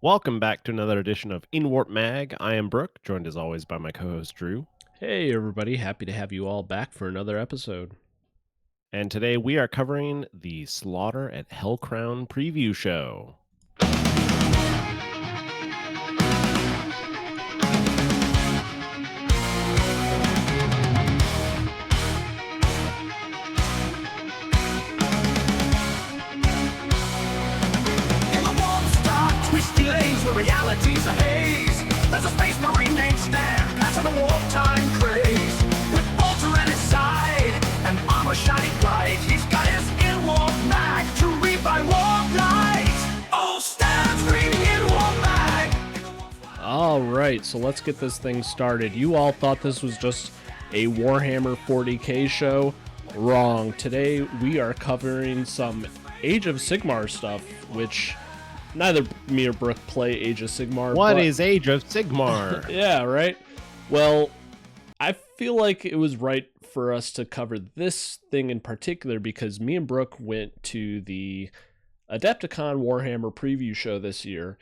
Welcome back to another edition of Inwarp Mag. I am Brooke, joined as always by my co-host Drew. Hey everybody, happy to have you all back for another episode. And today we are covering the Slaughter at Hel Crown preview show. Where reality's a haze. There's a space marine named Stan, passing a wartime craze. With Bolter at his side and armor shining bright, he's got his Inwarp Mag to read by warp light. Oh, Stan's reading Inwarp Mag. Alright, so let's get this thing started. You all thought this was just a Warhammer 40k show? Wrong. Today we are covering some Age of Sigmar stuff, which neither me or Brooke play Age of Sigmar. What is Age of Sigmar? Yeah, right? Well, I feel like it was right for us to cover this thing in particular because me and Brooke went to the Adepticon Warhammer preview show this year,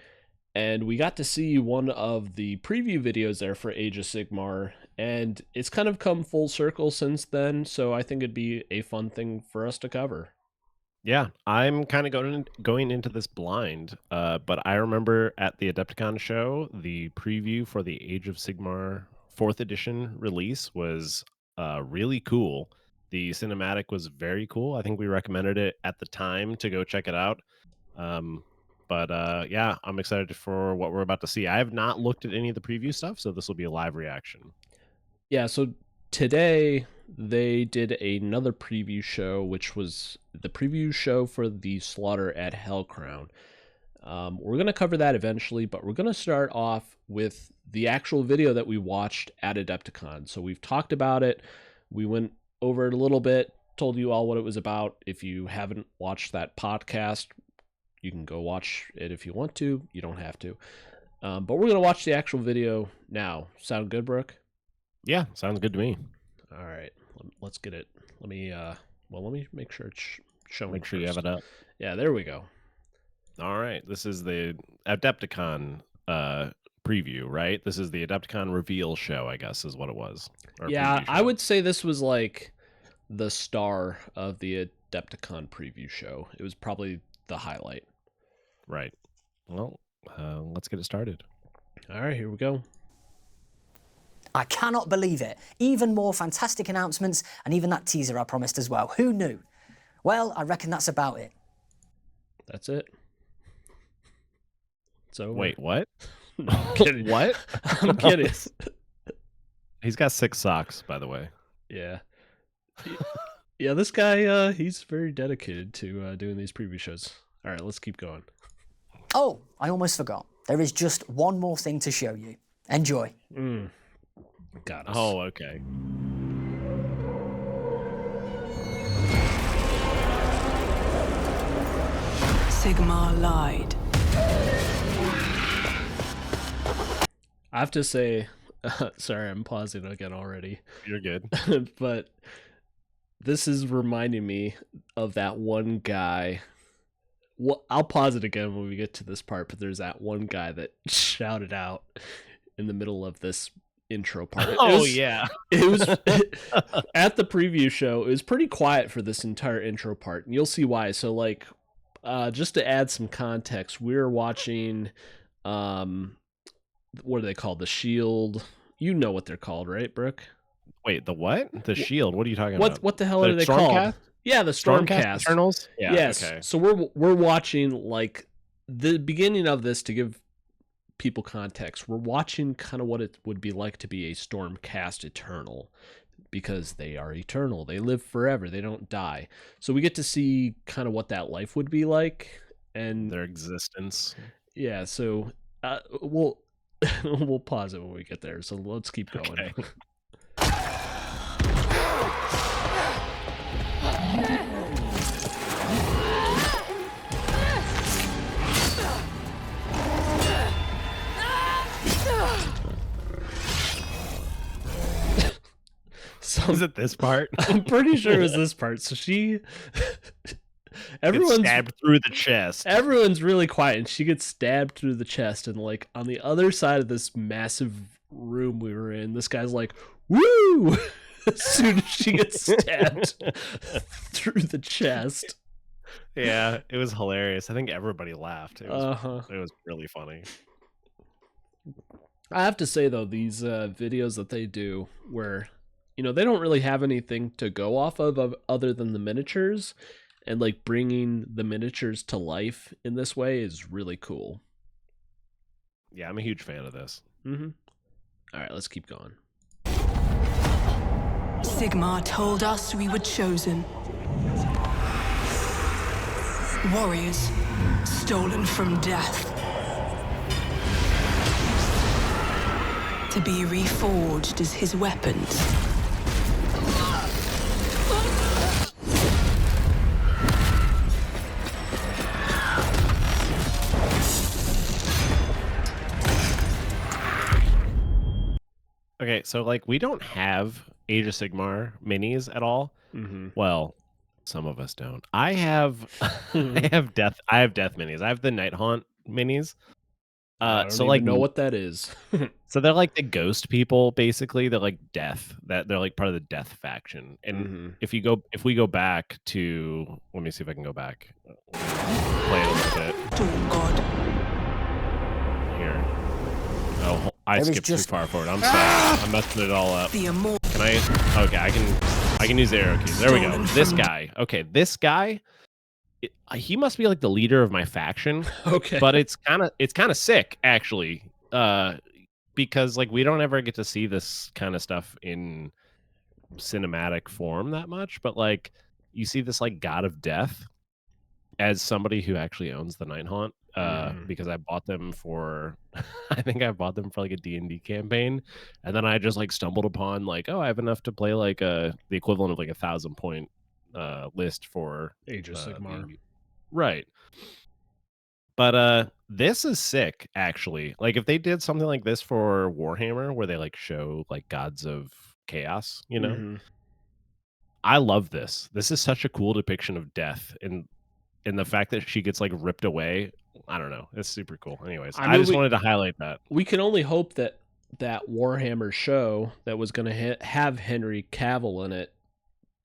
and we got to see one of the preview videos there for Age of Sigmar, and it's kind of come full circle since then, so I think it'd be a fun thing for us to cover. Yeah, I'm kind of going into this blind, but I remember at the Adepticon show, the preview for the Age of Sigmar 4th edition release was really cool. The cinematic was very cool. I think we recommended it at the time to go check it out. Yeah, I'm excited for what we're about to see. I have not looked at any of the preview stuff, so this will be a live reaction. Yeah, so today they did another preview show, which was the preview show for the Slaughter at Hel Crown. We're going to cover that eventually, but we're going to start off with the actual video that we watched at Adepticon. So we've talked about it. We went over it a little bit, told you all what it was about. If you haven't watched that podcast, you can go watch it if you want to. You don't have to. But we're going to watch the actual video now. Sound good, Brooke? Yeah, sounds good to me. All right, let's get it. Let me make sure it's showing. Make sure you have it up. Yeah, there we go. All right, this is the Adepticon preview, right? This is the Adepticon reveal show, I guess, is what it was. Yeah, I would say this was like the star of the Adepticon preview show. It was probably the highlight. Right. Well, let's get it started. All right, here we go. I cannot believe it. Even more fantastic announcements, and even that teaser I promised as well. Who knew? Well, I reckon that's about it. That's it. So wait, what? No, I'm kidding. What? I'm kidding. He's got 6 socks, by the way. Yeah. Yeah, this guy, he's very dedicated to doing these preview shows. All right, let's keep going. Oh, I almost forgot. There is just one more thing to show you. Enjoy. Got us. Oh, okay. Sigmar lied. I have to say, sorry, I'm pausing again already. You're good. But this is reminding me of that one guy. Well, I'll pause it again when we get to this part, but there's that one guy that shouted out in the middle of this intro part. Yeah. It was at the preview show. It was pretty quiet for this entire intro part, and you'll see why. So, like, just to add some context, we're watching, what are they called? The Shield. You know what they're called, right, Brooke? Wait, the what? The Shield? What are you talking about? What the hell are they called? Yeah, the Stormcast Eternals? Yeah, yes. Okay. So we're watching like the beginning of this to give people context. We're watching kind of what it would be like to be a Stormcast Eternal, because they are eternal. They live forever. They don't die. So we get to see kind of what that life would be like and their existence. Yeah. So we'll pause it when we get there. So let's keep going. Okay. So is it this part? I'm pretty sure it was this part. So she Gets stabbed through the chest. Everyone's really quiet, and she gets stabbed through the chest. And like on the other side of this massive room we were in, this guy's like, "Woo!" as soon as she gets stabbed through the chest. Yeah, it was hilarious. I think everybody laughed. It was really funny. I have to say though, these videos that they do, where they don't really have anything to go off of other than the miniatures, and like bringing the miniatures to life in this way is really cool. Yeah, I'm a huge fan of this. Mm-hmm. All right, let's keep going. Sigmar told us we were chosen. Warriors, stolen from death. To be reforged as his weapons. Okay, so like we don't have Age of Sigmar minis at all. Mm-hmm. Well, some of us don't. I have I have death minis. I have the Night Haunt minis. I don't so even like know what that is. so they're like the ghost people basically. They're like death. They're like part of the death faction. And Mm-hmm. if we go back to, let me see if I can go back. Play it a little bit Dawn God. here. Oh, I was skipped just- too far forward. I'm sorry. I'm messing it all up. The immortal. Can I? Okay, I can use the arrow keys. There we go. Stolen This from- guy. Okay, this guy. He must be like the leader of my faction, Okay. but it's kind of sick actually, because like we don't ever get to see this kind of stuff in cinematic form that much. But like you see this like god of death as somebody who actually owns the Night Haunt. Because I bought them for, I think I bought them for like a D&D campaign, and then I just like stumbled upon like, oh, I have enough to play like the equivalent of like 1,000 point list for Age of Sigmar. right. But this is sick actually. Like if they did something like this for Warhammer, where they like show like gods of chaos, Mhm. I love this. This is such a cool depiction of death, and the fact that she gets like ripped away. I don't know. It's super cool. Anyways, I I mean, just wanted to highlight that. We can only hope that Warhammer show that was going to have Henry Cavill in it,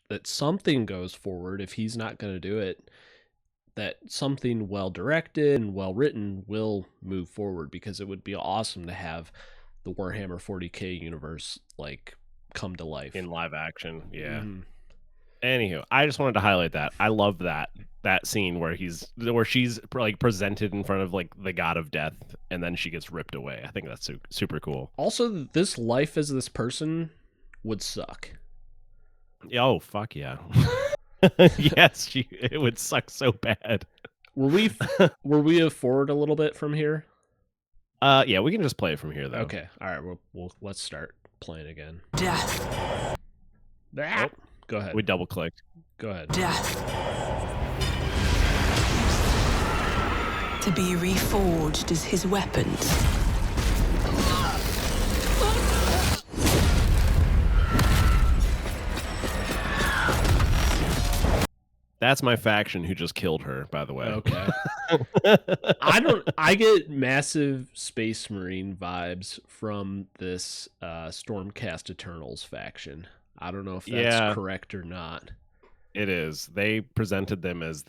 that something goes forward. If he's not going to do it, that something well directed and well written will move forward, because it would be awesome to have the Warhammer 40K universe like come to life In live action. Yeah. Mhm. Anywho, I just wanted to highlight that. I love that scene where she's like presented in front of like the god of death, and then she gets ripped away. I think that's super cool. Also, this life as this person would suck. Oh fuck yeah. Yes, it would suck so bad. Were we forward a little bit from here? Yeah, we can just play it from here though. Okay, all right. We'll let's start playing again. Death. Ah, go ahead. We double clicked. Go ahead. Death. To be reforged as his weapons. That's my faction who just killed her, by the way. Okay. I get massive Space Marine vibes from this Stormcast Eternals faction. I don't know if that's correct or not. It is. They presented them as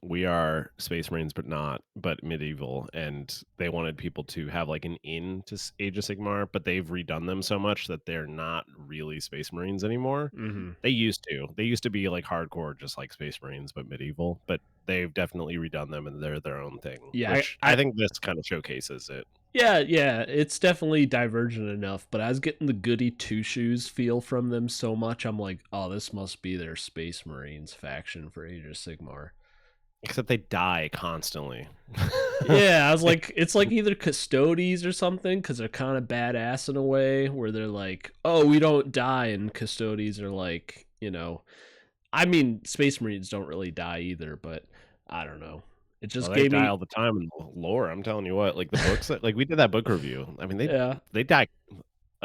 we are Space Marines, but medieval, and they wanted people to have like an in to Age of Sigmar, but they've redone them so much that they're not really Space Marines anymore. Mm-hmm. They used to be like hardcore, just like Space Marines, but medieval. But they've definitely redone them, and they're their own thing. Yeah, which I think this kind of showcases it. Yeah, it's definitely divergent enough, but I was getting the goody two-shoes feel from them so much, I'm like, oh, this must be their Space Marines faction for Age of Sigmar. Except they die constantly. Yeah, I was like, it's like either Custodes or something, because they're kind of badass in a way, where they're like, oh, we don't die, and Custodes are like, I mean, Space Marines don't really die either, but I don't know. It just they gave die me all the time in the lore. I'm telling you what, like the books, like we did that book review. I mean, yeah. they die.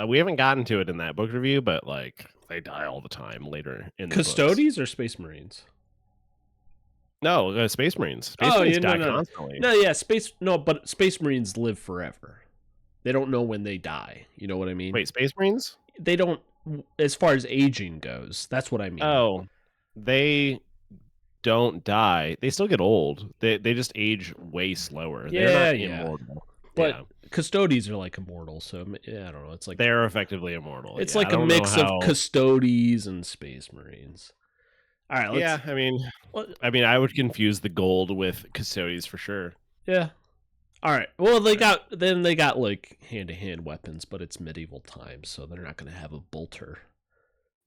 We haven't gotten to it in that book review, but like they die all the time later in the Custodes or Space Marines? No, Space Marines. Space Oh, Marines yeah, die no. constantly. No, yeah, but Space Marines live forever. They don't know when they die. You know what I mean? Wait, Space Marines? They don't, as far as aging goes. That's what I mean. Oh, they don't die. They still get old. They just age way slower. They're Yeah, not yeah. immortal. But yeah. Custodes are like immortal, so yeah, I don't know. It's like They're effectively immortal. it's Yeah, like I a don't know mix of how... Custodes and Space Marines. All right, let's. Yeah, I would confuse the gold with Custodes for sure. Yeah. All right. Well, they got like hand-to-hand weapons, but it's medieval times, so they're not going to have a bolter.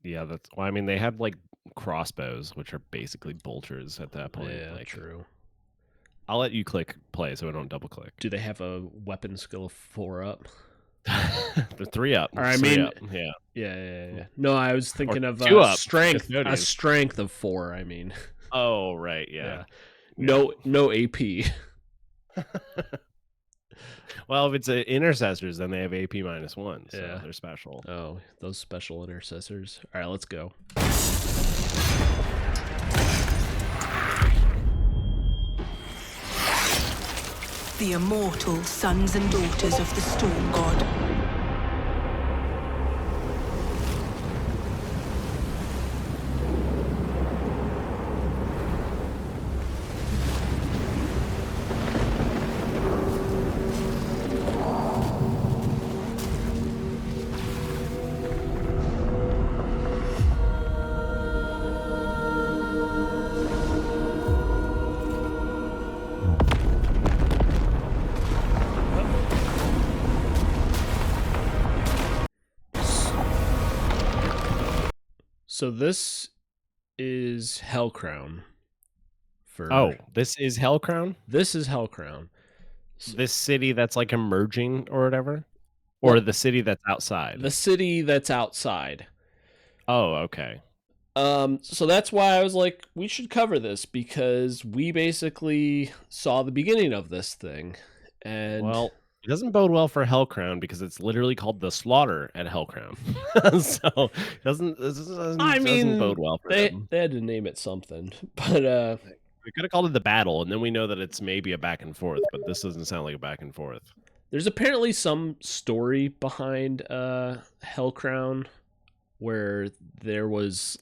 Yeah, that's... Well, I mean, they had, like, crossbows, which are basically bolters at that point. Yeah, like, true. I'll let you click play so I don't double-click. Do they have a weapon skill of 4 up? They're 3 up. Or I Three mean, up. Yeah. Yeah. No, I was thinking of 2 up. strength. A Custodians. strength of 4. I mean, Oh, right. Yeah. no AP. Well, if it's intercessors, then they have AP -1, so Yeah. they're special. Oh, those special intercessors. All right, let's go. The immortal sons and daughters of the Storm God. So this is Hel Crown. Oh, this is Hel Crown? This is Hel Crown. This city that's like emerging or whatever? Or the city that's outside? The city that's outside. Oh, okay. So that's why I was like, we should cover this, because we basically saw the beginning of this thing. And Well, it doesn't bode well for Hel Crown because it's literally called the Slaughter at Hel Crown. So it doesn't bode well for them. They had to name it something. But We could have called it the Battle, and then we know that it's maybe a back and forth, but this doesn't sound like a back and forth. there's apparently some story behind Hel Crown, where there was,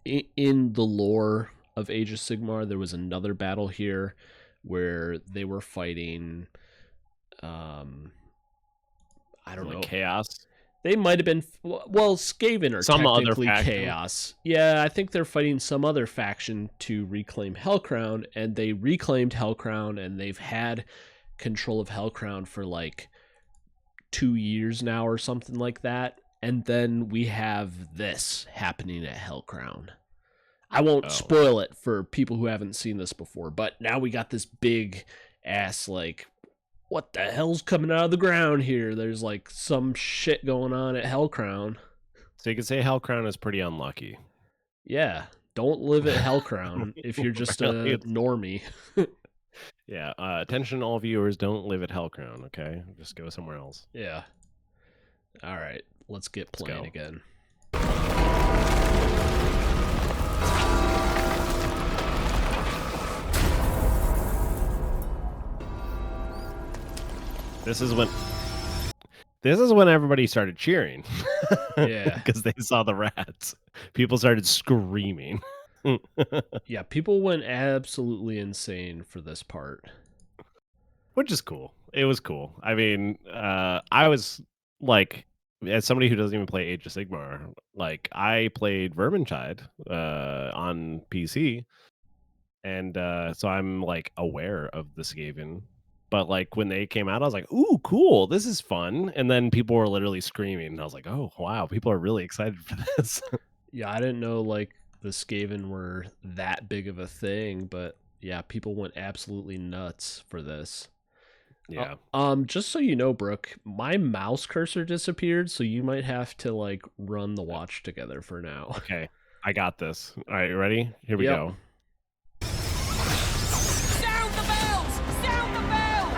in the lore of Age of Sigmar, there was another battle here where they were fighting, I don't know. Chaos? They might have been, well, Skaven are Some other technically faction. Chaos. Yeah, I think they're fighting some other faction to reclaim Hel Crown, and they reclaimed Hel Crown, and they've had control of Hel Crown for like 2 years now or something like that. And then we have this happening at Hel Crown. I won't spoil it for people who haven't seen this before, but now we got this big ass, like, what the hell's coming out of the ground here? There's like some shit going on at Hel Crown. So you could say Hel Crown is pretty unlucky. Yeah, don't live at Hel Crown if you're just Really, a normie. Yeah, attention all viewers, don't live at Hel Crown, okay? Just go somewhere else. Yeah. All right, let's get playing go. again. This is when everybody started cheering. Yeah. Because they saw the rats. People started screaming. Yeah, people went absolutely insane for this part. Which is cool. It was cool. I mean, I was like, as somebody who doesn't even play Age of Sigmar, like I played Vermintide on PC, and so I'm like aware of the Skaven. But like when they came out, I was like, "Ooh, cool! This is fun!" And then people were literally screaming, and I was like, "Oh, wow! People are really excited for this." Yeah, I didn't know like the Skaven were that big of a thing, but yeah, people went absolutely nuts for this. Yeah. Just so you know, Brooke, my mouse cursor disappeared, so you might have to like run the watch together for now. Okay, I got this. All right, you ready? Here we Yep. go. Sound the bells! Sound the bells!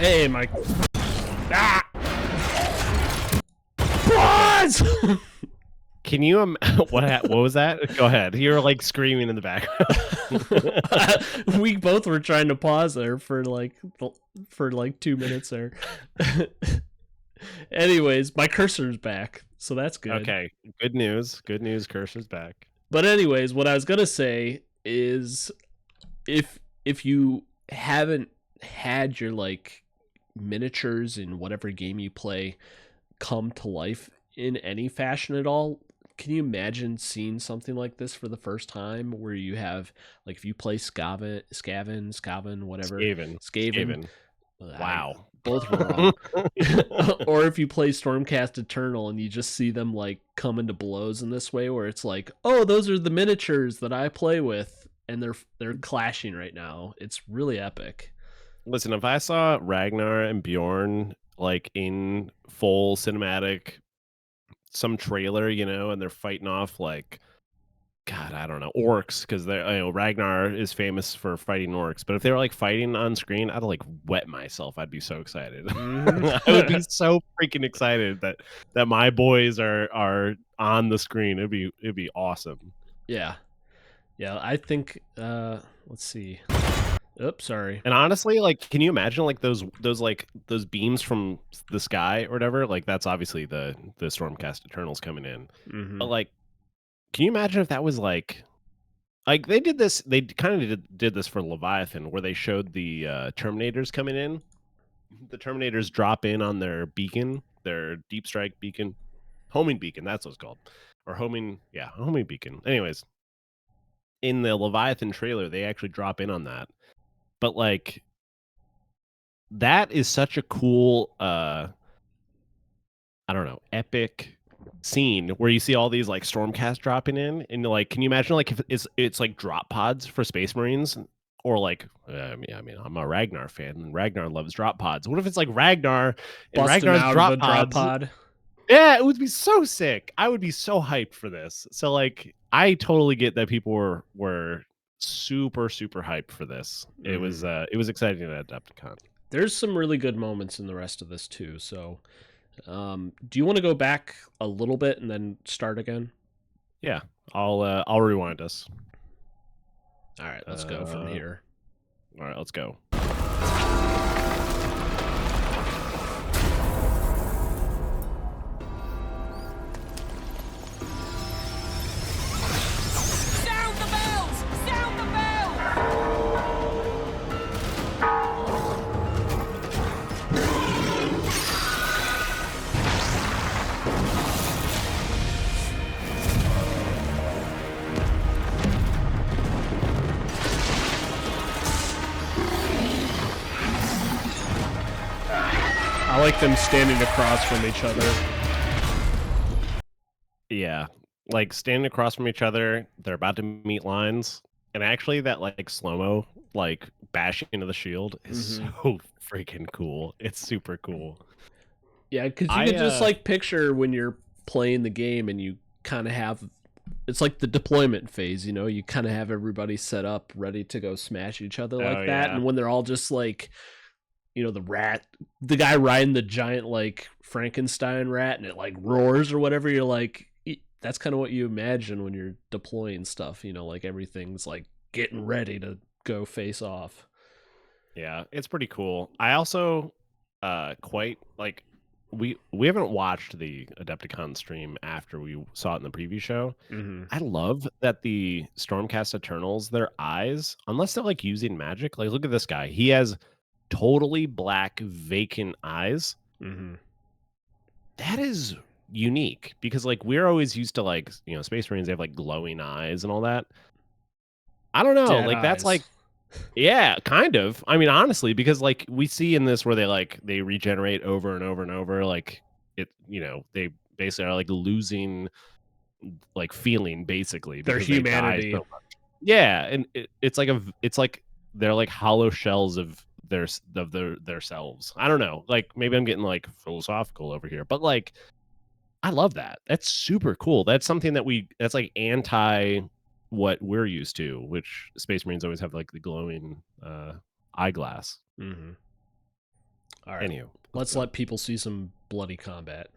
Hey, Mike. Ah! Pause! Can you what was that? Go ahead. You were like screaming in the background. We both were trying to pause there for like 2 minutes there. Anyways, my cursor's back, so that's good. Okay, good news. Good news. Cursor's back. But anyways, what I was gonna say is, if you haven't had your like miniatures in whatever game you play come to life in any fashion at all, can you imagine seeing something like this for the first time, where you have, like, if you play Skaven, whatever, Skaven. Wow. Both were wrong. Or if you play Stormcast Eternal and you just see them like come into blows in this way, where it's like, oh, those are the miniatures that I play with, and they're clashing right now. It's really epic. Listen, if I saw Ragnar and Bjorn like in full cinematic, some trailer, and they're fighting off like, God, I don't know, orcs, because Ragnar is famous for fighting orcs. But if they were like fighting on screen, I'd like wet myself. I'd be so excited. I would be so freaking excited that my boys are on the screen. It'd be awesome. Yeah. I think. Let's see. Oops, sorry. And honestly, like, can you imagine like those beams from the sky or whatever? Like, that's obviously the Stormcast Eternals coming in. Mm-hmm. But like, can you imagine if that was like they did this? They kind of did this for Leviathan, where they showed the Terminators coming in. The Terminators drop in on their beacon, their deep strike beacon, homing beacon. That's what it's called, or homing beacon. Anyways, in the Leviathan trailer, they actually drop in on that. But like, that is such a cool, I don't know, epic scene where you see all these like Stormcast dropping in, and like, can you imagine like if it's like drop pods for Space Marines, or like, I mean, I'm a Ragnar fan, and Ragnar loves drop pods. What if it's like Ragnar and Busting Ragnar's out drop of a drop pods? pod. Yeah, it would be so sick. I would be so hyped for this. So like, I totally get that people were super hyped for this. It was exciting at Adepticon. There's some really good moments in the rest of this too. So, do you want to go back a little bit and then start again? Yeah, I'll rewind us. All right, let's go from here. All right, let's go. Sound the bells! Sound the bells! I like them standing across from each other. Yeah, like standing across from each other, they're about to meet lines, and actually that like slow-mo like bashing into the shield is so freaking cool. It's super cool. Yeah, because you can just like picture when you're playing the game and you kind of have, it's like the deployment phase, you kind of have everybody set up ready to go smash each other like that. Yeah. And when they're all just like, the guy riding the giant like Frankenstein rat, and it like roars or whatever, you're like, that's kind of what you imagine when you're deploying stuff, like everything's like getting ready to go face off. Yeah, it's pretty cool. I also quite like, we haven't watched the Adepticon stream after we saw it in the preview show. I love that the Stormcast Eternals, their eyes, unless they're like using magic, like look at this guy. He has totally black vacant eyes. That is unique, because like we're always used to like, Space Marines, they have like glowing eyes and all that. I don't know, Dead like that's eyes. like, yeah, kind of. I mean, honestly, because like we see in this where they regenerate over and over and over, like it, they basically are like losing like feeling, basically Their because they die humanity. so much. Yeah, and it's like they're like hollow shells of their selves. I don't know, like maybe I'm getting like philosophical over here, but like I love that. That's super cool. That's something that's like anti what we're used to, which Space Marines always have like the glowing eyeglass. All right. Anywho, Let's let people see some bloody combat.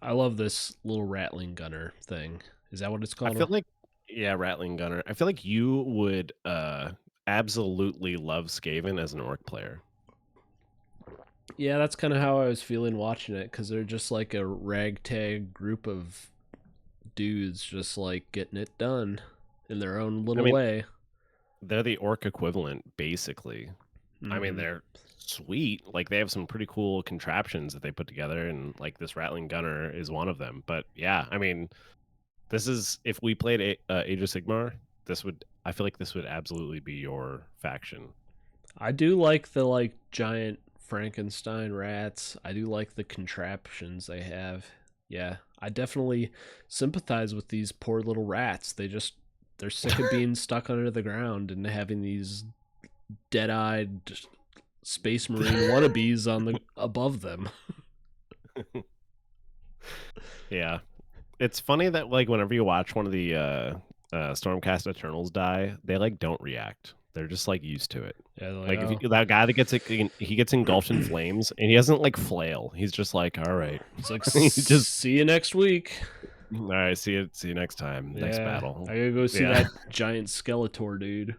I love this little rattling gunner thing. Is that what it's called? I feel like, yeah, Rattling Gunner. I feel like you would absolutely love Skaven as an orc player. Yeah, that's kind of how I was feeling watching it, because they're just like a ragtag group of dudes just like getting it done in their own little way. They're the orc equivalent, basically. I mean, Mhm. they're sweet. Like, they have some pretty cool contraptions that they put together, and like this Rattling Gunner is one of them. But yeah, I mean, this is, if we played Age of Sigmar, I feel like this would absolutely be your faction. I do like the like giant Frankenstein rats. I do like the contraptions they have. Yeah, I definitely sympathize with these poor little rats. They're sick of being stuck under the ground and having these dead-eyed space marine wannabes on the above them. Yeah. It's funny that like whenever you watch one of the Stormcast Eternals die, they like don't react. They're just like used to it. Yeah, Like if that guy that gets he gets engulfed in flames and he doesn't like flail. He's just like, all right. it's like He just see you next week. all right, see you next time. Next Yeah, battle. I gotta go see Yeah. that giant Skeletor dude.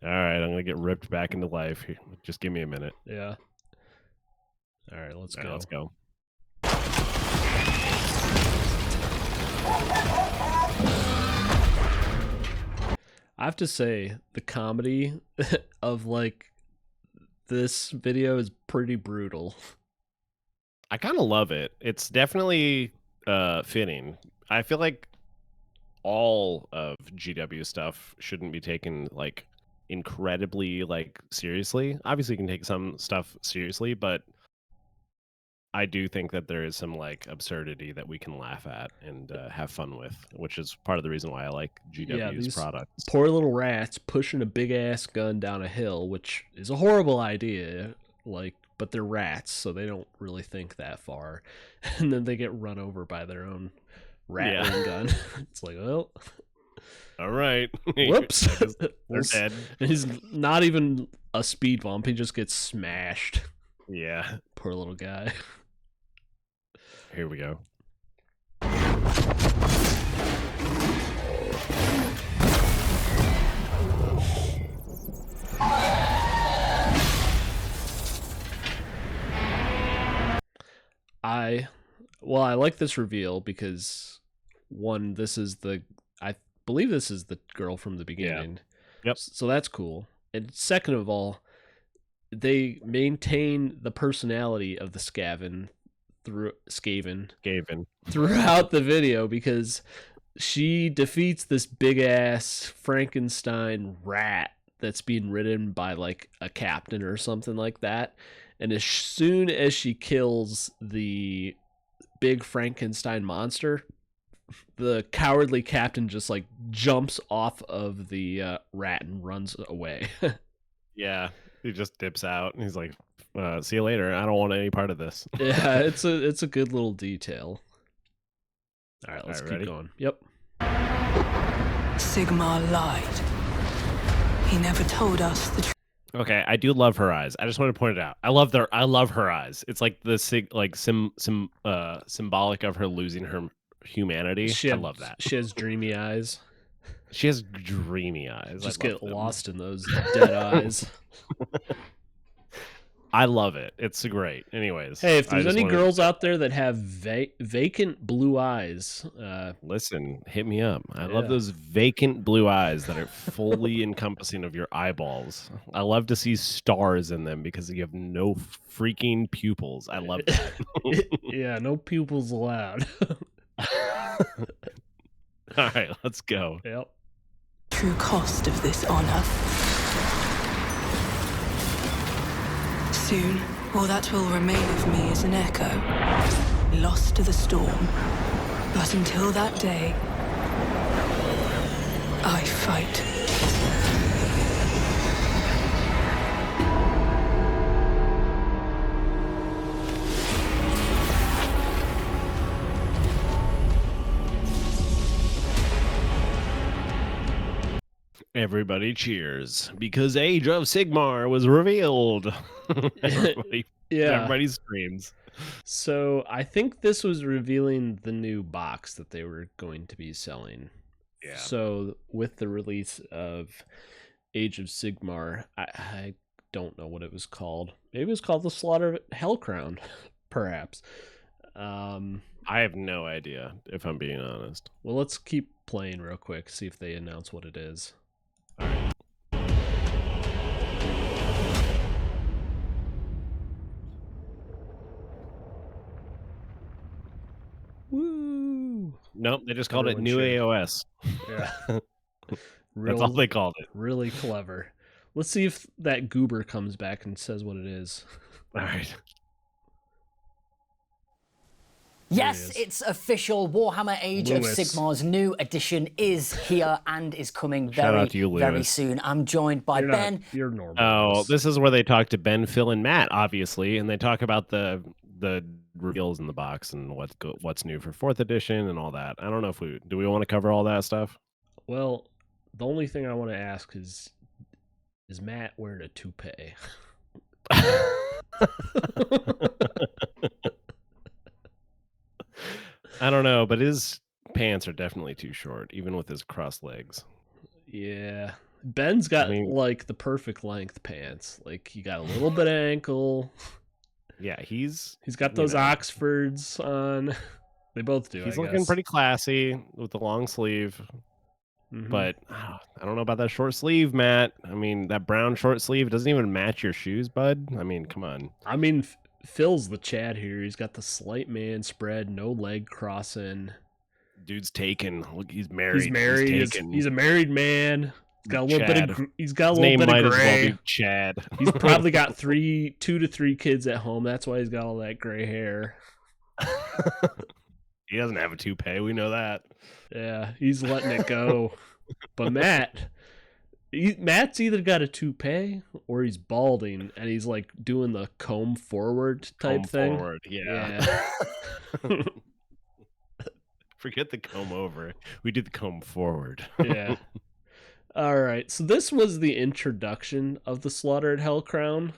All right, I'm gonna get ripped back into life. Here, just give me a minute. Yeah. All right, let's All go. right, let's go. I have to say, the comedy of like this video is pretty brutal. I kind of love it. It's definitely fitting. I feel like all of GW stuff shouldn't be taken like incredibly like seriously. Obviously you can take some stuff seriously, but I do think that there is some like absurdity that we can laugh at and have fun with, which is part of the reason why I like GW's these products. Poor little rats pushing a big ass gun down a hill, which is a horrible idea. Like, but they're rats, so they don't really think that far, and then they get run over by their own rattling gun. It's like, well, all right. whoops, They're dead. He's not even a speed bump; he just gets smashed. Yeah. Poor little guy. Here we go. I like this reveal because one, I believe this is the girl from the beginning. Yep. So that's cool. And second of all, they maintain the personality of the Skaven throughout the video, because she defeats this big ass Frankenstein rat that's being ridden by like a captain or something like that. And as soon as she kills the big Frankenstein monster, the cowardly captain just like jumps off of the rat and runs away. Yeah, he just dips out and he's like, see you later. I don't want any part of this. Yeah, it's a good little detail. All right, let's keep ready? going. Yep. Sigmar lied. He never told us the truth. Okay, I do love her eyes. I just want to point it out. I love her eyes. It's like the symbolic of her losing her humanity. I love that. She has dreamy eyes. She has dreamy eyes. Just I get love them. lost in those dead eyes. I love it. It's great. Anyways, Hey, if I there's just any wanted- girls out there that have vacant blue eyes, listen, hit me up. I Yeah. love those vacant blue eyes that are fully encompassing of your eyeballs. I love to see stars in them because you have no freaking pupils. I love that. yeah, no pupils allowed. All right, let's go. Yep. True cost of this honor. Soon, All that will remain of me is an echo, lost to the storm. But until that day, I fight. Everybody cheers because Age of Sigmar was revealed. Yeah. Everybody screams. So I think this was revealing the new box that they were going to be selling. Yeah. So with the release of Age of Sigmar, I don't know what it was called. Maybe it was called the Slaughter Hel Crown, perhaps. I have no idea, if I'm being honest. Well, let's keep playing real quick, see if they announce what it is. All right. Woo! Nope, they just called Everyone it New cheered. AOS. Yeah. That's all they called it. Really clever. Let's see if that goober comes back and says what it is. All right. Yes, it's official. Warhammer Age of Lewis. Sigmar's new edition is here and is coming Shout very, out to you, very Lewis. soon. I'm joined by You're Ben. not, you're normal. Oh, Lewis. this is where they talk to Ben, Phil, and Matt, obviously, and they talk about the reveals in the box and what's new for 4th edition and all that. I don't know if we want to cover all that stuff. Well, the only thing I want to ask is Matt wearing a toupee? I don't know, but his pants are definitely too short, even with his crossed legs. Yeah. Ben's got I mean- like the perfect length pants. Like he got a little bit of ankle. Yeah, he's got you those know, Oxfords on. They both do. he's I looking guess. pretty classy with the long sleeve. Mhm. But I don't know about that short sleeve, Matt. I mean, that brown short sleeve doesn't even match your shoes, bud. I mean, come on. I mean, Phil's the Chad here. He's got the slight man spread, no leg crossing. Dude's taken. Look, he's married. He's married. He's a married man. He's got a little bit of. He's got a His little name bit might of as well gray. be Chad. He's probably got 2 to 3 kids at home. That's why he's got all that gray hair. He doesn't have a toupee. We know that. Yeah, he's letting it go. But Matt's either got a toupee or he's balding, and he's like doing the comb forward type thing. Forward. Yeah. Forget the comb over. We did the comb forward. Yeah. All right. So this was the introduction of the Slaughtered Hel Crown.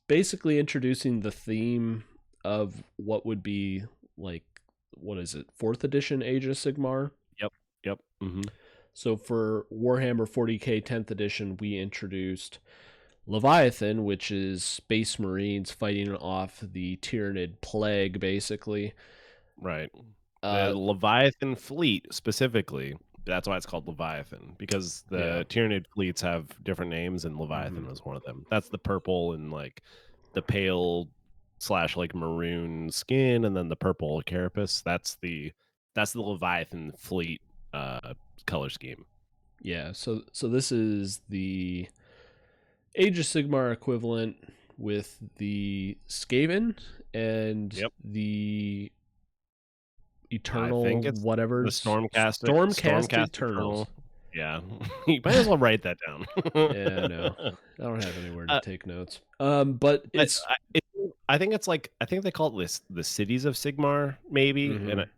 Basically introducing the theme of what would be like, what is it? 4th edition Age of Sigmar. Yep. Mm-hmm. So for Warhammer 40k 10th edition, we introduced Leviathan, which is Space Marines fighting off the Tyranid plague, basically. Right. The Leviathan fleet, specifically, that's why it's called Leviathan, because the Tyranid fleets have different names, and Leviathan was one of them. That's the purple and like the pale / like maroon skin, and then the purple carapace. That's the Leviathan fleet color scheme. Yeah, so this is the Age of Sigmar equivalent with the Skaven and the Eternal whatever. The Stormcast Eternals. Yeah. You might as well write that down. Yeah, I know. I don't have anywhere to take notes. But it's I think they call it the Cities of Sigmar, maybe. And I don't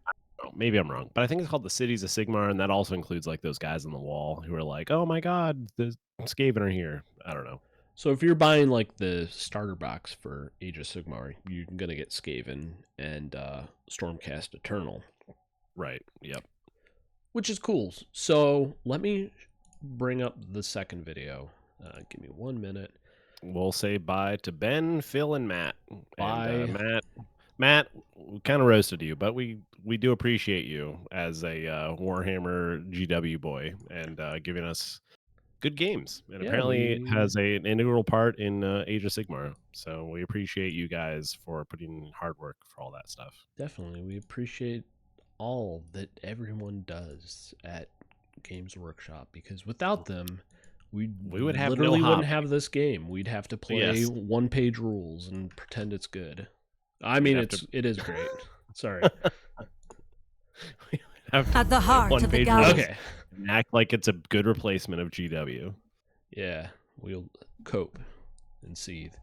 know, maybe I'm wrong, but I think it's called the Cities of Sigmar, and that also includes like those guys on the wall who are like, oh my god, the Skaven are here. I don't know. So if you're buying like the starter box for Age of Sigmar, you're gonna get Skaven and Stormcast Eternal. Right. Yep. Which is cool. So let me bring up the second video. Give me 1 minute. We'll say bye to Ben, Phil, and Matt. Bye. And, Matt, we kind of roasted you, but we do appreciate you as a Warhammer GW boy and giving us good games. And apparently has an integral part in Age of Sigmar. So we appreciate you guys for putting in hard work for all that stuff. Definitely. We appreciate all that everyone does at Games Workshop, because without them, we would have no literally wouldn't hobby. have this game. We'd have to play Yes. one-page rules and pretend it's good. I We'd mean, have it is great. Sorry. At the heart of the One-page galaxy. rules Okay. and act like it's a good replacement of GW. Yeah, we'll cope and seethe.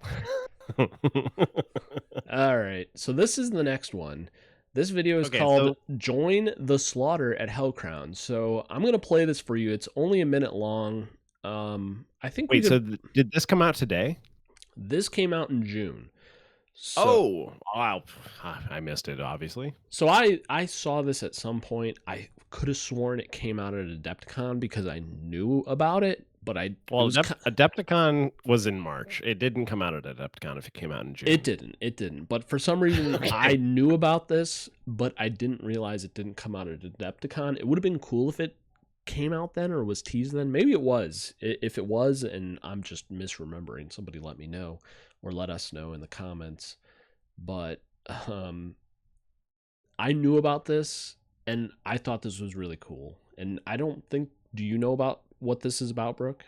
All right, so this is the next one. This video is Okay, called Join the Slaughter at Hel Crown. So I'm going to play this for you. It's only a minute long. I think Wait, so did this come out today? this came out in June. So, Oh, wow. I missed it, obviously. So I saw this at some point. I could have sworn it came out at Adepticon because I knew about it, but Well, Adepticon was in March. It didn't come out at Adepticon if it came out in June. It didn't. But for some reason, I knew about this, but I didn't realize it didn't come out at Adepticon. It would have been cool if it came out then or was teased then. Maybe it was. If it was, and I'm just misremembering, somebody let me know or let us know in the comments. But I knew about this, and I thought this was really cool. And I don't think... Do you know about what this is about, Brooke?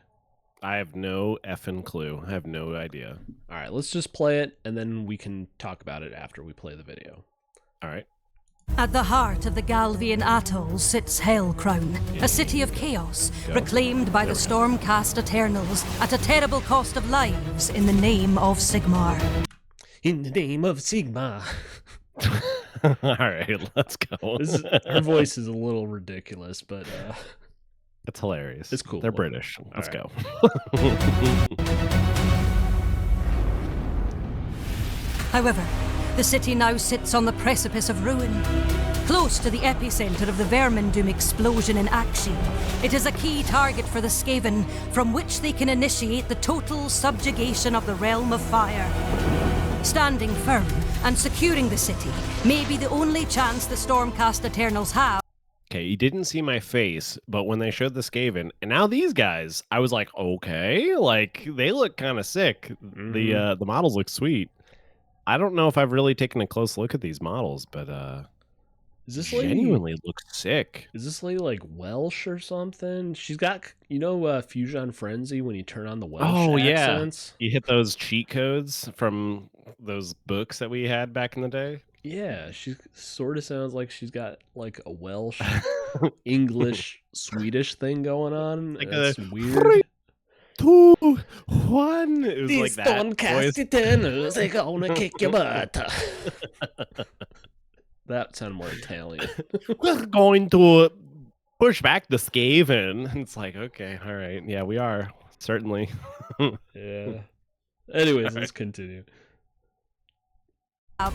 I have no effing clue. I have no idea. All right, let's just play it, and then we can talk about it after we play the video. All right. At the heart of the Galvian Atoll sits Hel Crown, a city of chaos, reclaimed by the Stormcast Eternals at a terrible cost of lives in the name of Sigmar. In the name of Sigma. All right, let's go. Her voice is a little ridiculous, but It's hilarious. It's cool. They're British. Let's right. go. However, the city now sits on the precipice of ruin. Close to the epicenter of the Vermindoom explosion in Akshi, it is a key target for the Skaven, from which they can initiate the total subjugation of the Realm of Fire. Standing firm and securing the city may be the only chance the Stormcast Eternals have. Okay, you didn't see my face, but when they showed the Skaven, and now these guys, I was like, okay, like they look kind of sick. The models look sweet. I don't know if I've really taken a close look at these models, but is this lady genuinely looks sick. Is this lady like Welsh or something? She's got, Fusion Frenzy when you turn on the Welsh accents. You hit those cheat codes from those books that we had back in the day. Yeah, she sort of sounds like she's got like a Welsh, English, Swedish thing going on. Like That's a weird. 3, 2, 1. It was These like that. Stormcast Eternals, they're gonna kick your butt. That sounded more Italian. We're going to push back the Skaven. It's like, okay, all right. Yeah, we are. Certainly. Yeah. Anyways, let's continue.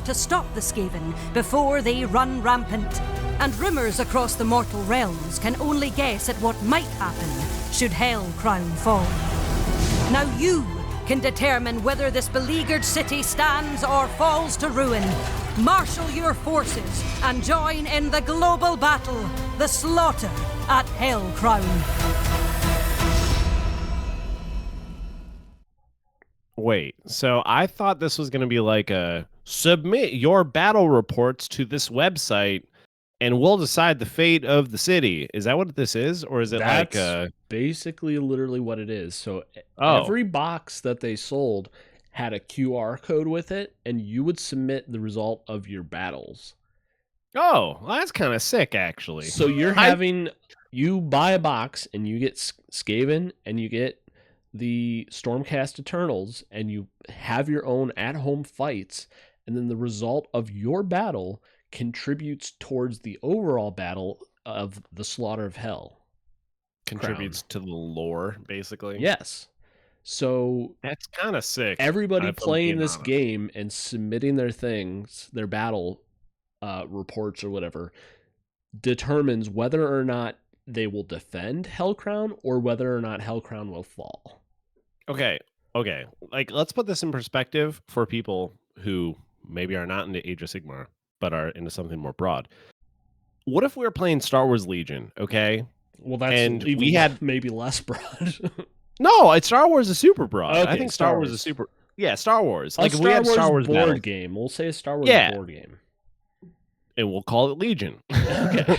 To stop the Skaven before they run rampant. And rumours across the mortal realms can only guess at what might happen should Hel Crown fall. Now you can determine whether this beleaguered city stands or falls to ruin. Marshal your forces and join in the global battle, the slaughter at Hel Crown. Wait, so I thought this was going to be like a submit your battle reports to this website and we'll decide the fate of the city. Is that what this is? Or is it That's like basically literally what it is. So Oh. every box that they sold had a QR code with it, and you would submit the result of your battles. Oh, well, that's kind of sick, actually. So you're you buy a box and you get Skaven and you get the Stormcast Eternals, and you have your own at-home fights, and then the result of your battle contributes towards the overall battle of the Slaughter of Hel. Contributes to the lore, basically. Yes. So That's kind of sick. everybody if I'm playing being this honest. game and submitting their things, their battle reports or whatever, determines whether or not they will defend Hel Crown or whether or not Hel Crown will fall. Okay. Like, let's put this in perspective for people who maybe are not into Age of Sigmar, but are into something more broad. What if we were playing Star Wars Legion, okay? Well, that's And even we had- maybe less broad. No, Star Wars is super broad. I Okay, think Star Star Wars Wars. is super... Yeah, Star Wars. A Like, if we had Star Wars board battles, game. We'll say a Star Wars Yeah. board game. and we'll call it Legion. Okay.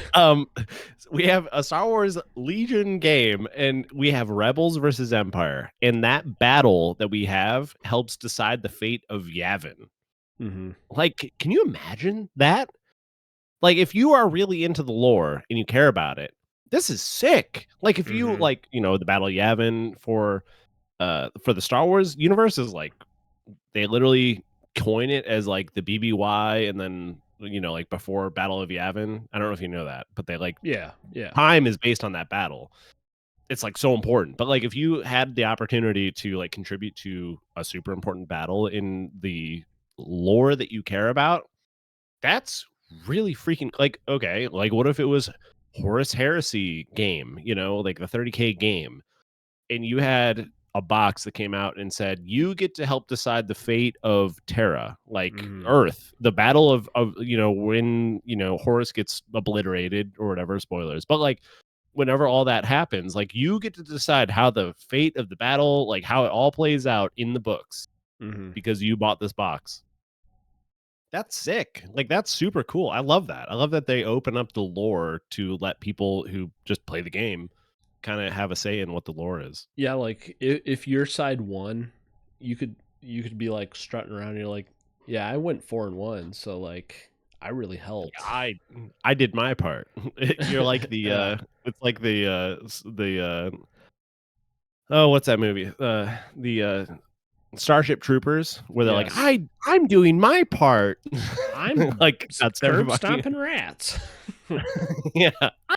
We have a Star Wars Legion game, and we have Rebels versus Empire, and that battle that we have helps decide the fate of Yavin. Mm-hmm. Like, can you imagine that? Like, if you are really into the lore and you care about it, this is sick. Like, if you Mhm. like, the Battle of Yavin for the Star Wars universe is like, they literally coin it as like the BBY, and then like before Battle of Yavin. I don't know if you know that, but they like Yeah. Yeah. time is based on that battle. It's like so important. But like if you had the opportunity to like contribute to a super important battle in the lore that you care about, that's really freaking like okay, like what if it was Horus Heresy game, like the 30K game, and you had a box that came out and said you get to help decide the fate of Terra, like Mhm. Earth, the battle of when Horus gets obliterated or whatever, spoilers, but like whenever all that happens, like you get to decide how the fate of the battle, like how it all plays out in the books Mhm. because you bought this box. That's sick. Like that's super cool. I love that. I love that they open up the lore to let people who just play the game kind of have a say in what the lore is. Yeah, like if your side won, you could be like strutting around. And you're like, yeah, I went 4-1, so like I really helped. I did my part. You're like the Yeah. it's like oh, what's that movie? The Starship Troopers, where they're like, Yes. I'm doing my part. I'm like that's curb everybody. stomping rats. Yeah,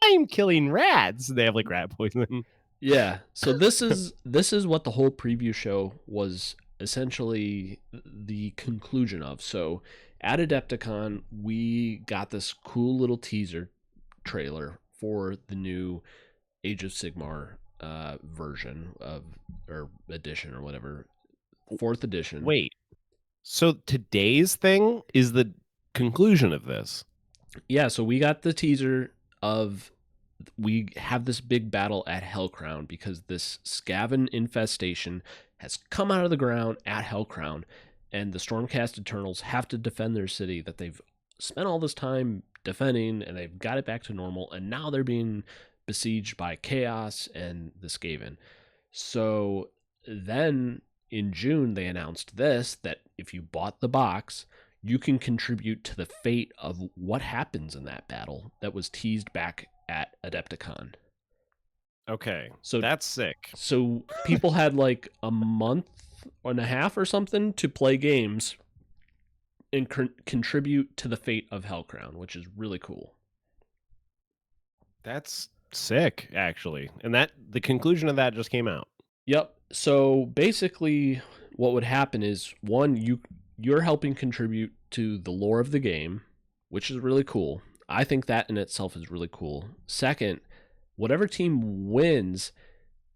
I'm killing rats. They have like rat poison. Yeah. So this is what the whole preview show was essentially the conclusion of. So at Adepticon, we got this cool little teaser trailer for the new Age of Sigmar version of or edition or whatever, fourth edition. Wait, so today's thing is the conclusion of this? Yeah, so we got the teaser of we have this big battle at Hel Crown because this Skaven infestation has come out of the ground at Hel Crown, and the Stormcast Eternals have to defend their city that they've spent all this time defending, and they've got it back to normal, and now they're being besieged by Chaos and the Skaven. So then in June, they announced this, that if you bought the box, you can contribute to the fate of what happens in that battle that was teased back at Adepticon. Okay, So that's sick. so people had like a month and a half or something to play games and contribute to the fate of Hel Crown, which is really cool. That's sick, actually. And that the conclusion of that just came out. Yep. So basically what would happen is one, you're helping contribute to the lore of the game, which is really cool. I think that in itself is really cool. Second, whatever team wins,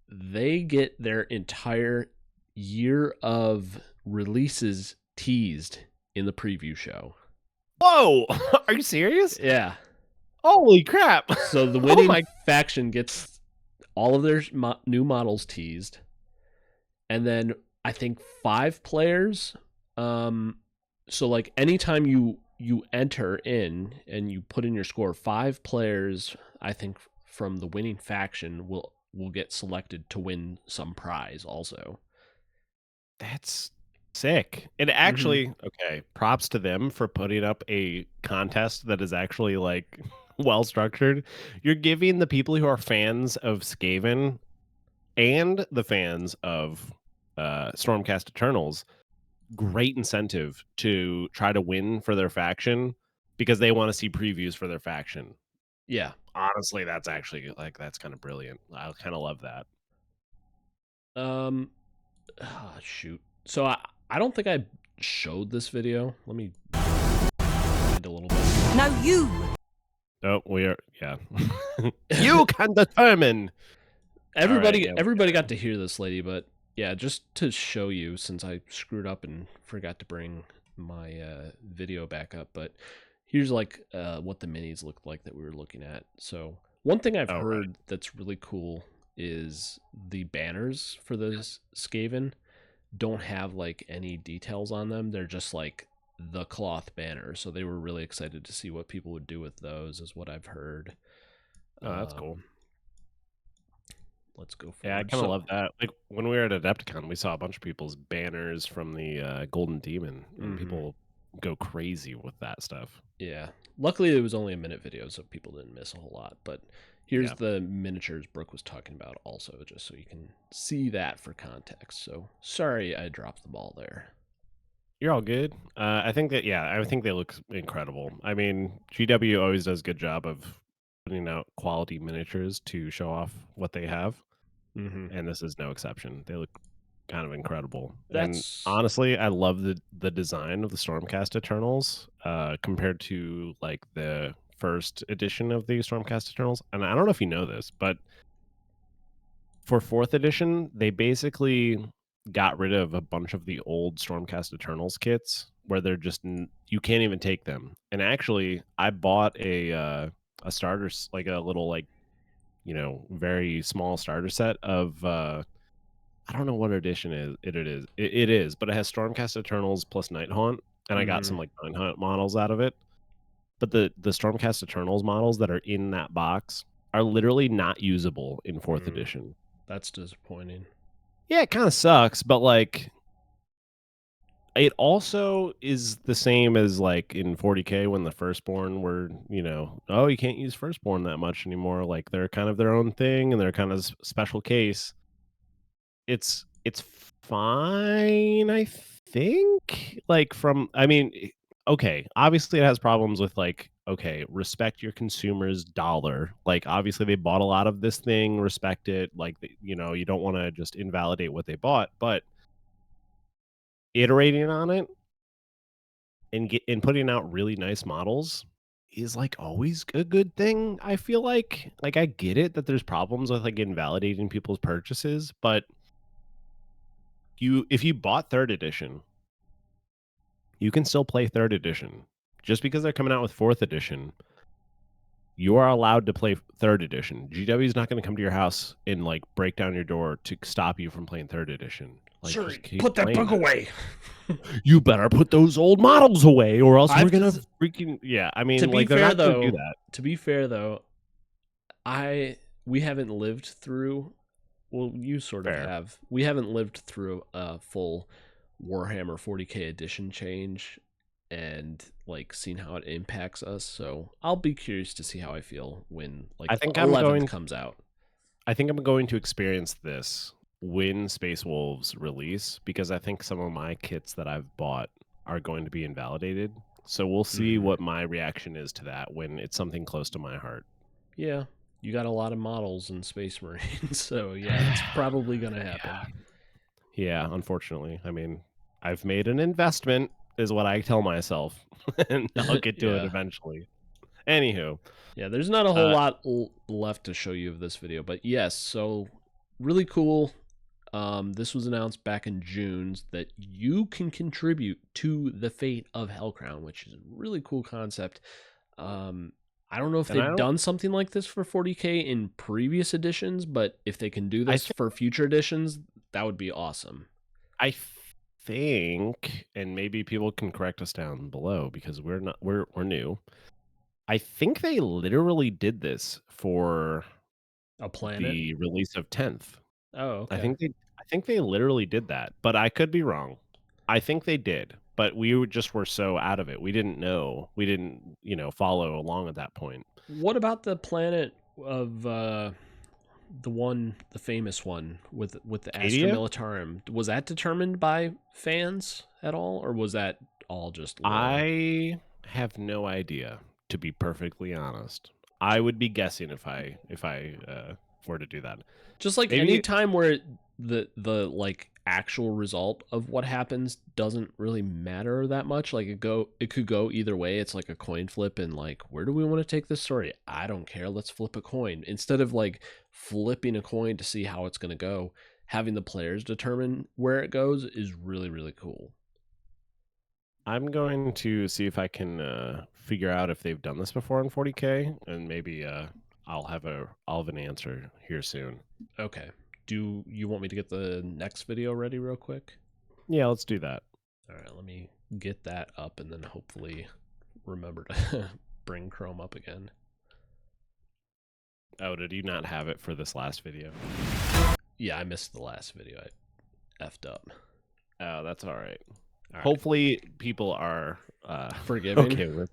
they get their entire year of releases teased in the preview show. Whoa! Are you serious? Yeah. Holy crap! So the Oh winning my- faction gets all of their new models teased, and then I think 5 players. So like anytime you enter in and you put in your score, 5 players, I think from the winning faction will get selected to win some prize also. That's sick. And actually, okay, props to them for putting up a contest that is actually like well structured. You're giving the people who are fans of Skaven and the fans of Stormcast Eternals great incentive to try to win for their faction because they want to see previews for their faction. Yeah. Honestly, that's actually like that's kind of brilliant. I kind of love that. Shoot. So I don't think I showed this video. Let me find a little bit. Now you Oh, we are yeah. You can determine. Everybody yeah. everybody got to hear this lady, but yeah, just to show you, since I screwed up and forgot to bring my video back up, but here's like what the minis looked like that we were looking at. So one thing I've heard that's really cool is the banners for the Skaven don't have like any details on them. They're just like the cloth banner, so they were really excited to see what people would do with those, is what I've heard. Oh, that's cool. Let's go forward. Yeah, I kind of love that. Like when we were at Adepticon, we saw a bunch of people's banners from the Golden Demon, and people go crazy with that stuff. Yeah. Luckily, it was only a minute video, so people didn't miss a whole lot. But here's the miniatures Brooke was talking about also, just so you can see that for context. So sorry I dropped the ball there. You're all good. I think that, I think they look incredible. I mean, GW always does a good job of putting out quality miniatures to show off what they have. And this is no exception. They look kind of incredible. And honestly, I love the design of the Stormcast Eternals compared to like the first edition of the Stormcast Eternals. And I don't know if you know this, but for 4th edition, they basically got rid of a bunch of the old Stormcast Eternals kits where they're just you can't even take them. And actually, I bought a starter, like a little like, you know, very small starter set of I don't know what edition it is, but it has Stormcast Eternals plus Nighthaunt, and I got some like Nighthaunt models out of it. But the Stormcast Eternals models that are in that box are literally not usable in 4th edition. That's disappointing. Yeah, it kind of sucks, but like it also is the same as like in 40K when the Firstborn were, you know, oh, you can't use Firstborn that much anymore. Like they're kind of their own thing and they're kind of special case. It's fine, I think. Like I mean, okay, obviously it has problems with like, okay, respect your consumer's dollar. Like obviously they bought a lot of this thing, respect it. Like, you know, you don't want to just invalidate what they bought, but iterating on it and putting out really nice models is like always a good thing. I feel like I get it that there's problems with like invalidating people's purchases, but if you bought 3rd edition, you can still play 3rd edition. Just because they're coming out with 4th edition, you are allowed to play 3rd edition. GW is not going to come to your house and like break down your door to stop you from playing 3rd edition. Like, sir, put that book away. You better put those old models away, or else we're gonna freaking I mean, to be like, they're fair, not gonna though, do that. To be fair, though, we haven't lived through. Well, you sort of have. We haven't lived through a full Warhammer 40K edition change and like seen how it impacts us. So I'll be curious to see how I feel when like 11th comes out. I think I'm going to experience this when Space Wolves release, because I think some of my kits that I've bought are going to be invalidated. So we'll see what my reaction is to that when it's something close to my heart. Yeah. You got a lot of models in Space Marines, so yeah, it's probably going to happen. Yeah, unfortunately. I mean, I've made an investment, is what I tell myself, and I'll get to it eventually. Anywho. Yeah, there's not a whole lot left to show you of this video, but yes, so really cool. This was announced back in June that you can contribute to the fate of Hel Crown, which is a really cool concept. I don't know if they've done something like this for 40K in previous editions, but if they can do this for future editions, that would be awesome. I think, and maybe people can correct us down below because we're new. I think they literally did this for a planet, the release of 10th. Oh, okay. I think they literally did that, but I could be wrong. I think they did. But we were so out of it. We didn't know. We didn't, follow along at that point. What about the planet of the famous one with the Astra Militarum? Was that determined by fans at all, or was that all just lore? I have no idea, to be perfectly honest. I would be guessing if I were to do that. Just like any time where the like actual result of what happens doesn't really matter that much. Like it could go either way. It's like a coin flip, and like, where do we want to take this story? I don't care. Let's flip a coin. Instead of like flipping a coin to see how it's going to go, having the players determine where it goes is really, really cool. I'm going to see if I can figure out if they've done this before in 40K, and maybe I'll have an answer here soon. Okay. Do you want me to get the next video ready real quick? Yeah, let's do that. All right, let me get that up and then hopefully remember to bring Chrome up again. Oh, did you not have it for this last video? Yeah, I missed the last video. I effed up. Oh, that's all right. All right. Hopefully people are Forgiving. okay with.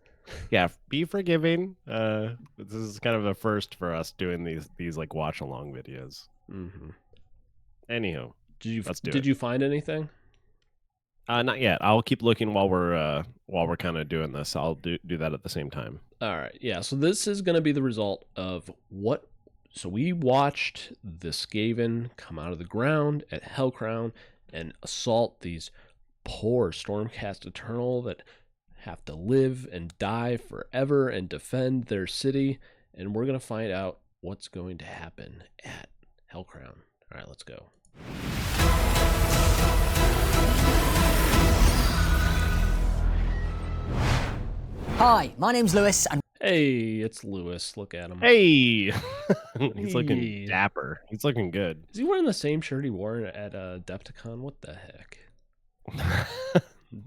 Yeah, be forgiving. This is kind of a first for us doing these like watch along videos. Mm-hmm. Anyhow, Did you find anything? Not yet. I'll keep looking while we're kind of doing this. I'll do that at the same time. All right. Yeah. So this is going to be the result of what. So we watched the Skaven come out of the ground at Hel Crown and assault these poor Stormcast Eternal that have to live and die forever and defend their city. And we're going to find out what's going to happen at Hel Crown. All right, let's go. Hi, my name's Lewis, and Hey, it's Lewis. Look at him. Hey, he's Hey. looking dapper. He's looking good. Is he wearing the same shirt he wore at Adepticon? What the heck?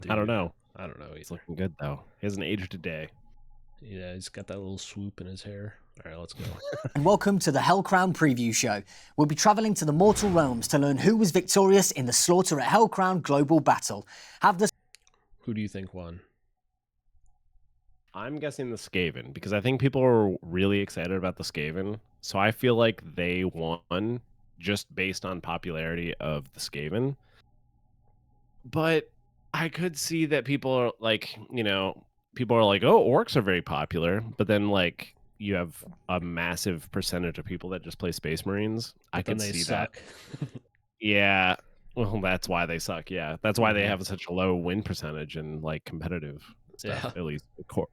I don't know. I don't know. He's looking good though. He hasn't aged a day. Yeah, he's got that little swoop in his hair. All right, let's go. and welcome to the Hel Crown preview show. We'll be travelling to the mortal realms to learn who was victorious in the Slaughter at Hel Crown global battle. Have the Who do you think won? I'm guessing the Skaven because I think people are really excited about the Skaven. So I feel like they won just based on popularity of the Skaven. But I could see that people are like, people are like, oh, orcs are very popular. But then like you have a massive percentage of people that just play Space Marines. I Then could they see suck. that. Yeah. Well, that's why they suck. Yeah. That's why they have such a low win percentage and like competitive stuff, Yeah. at least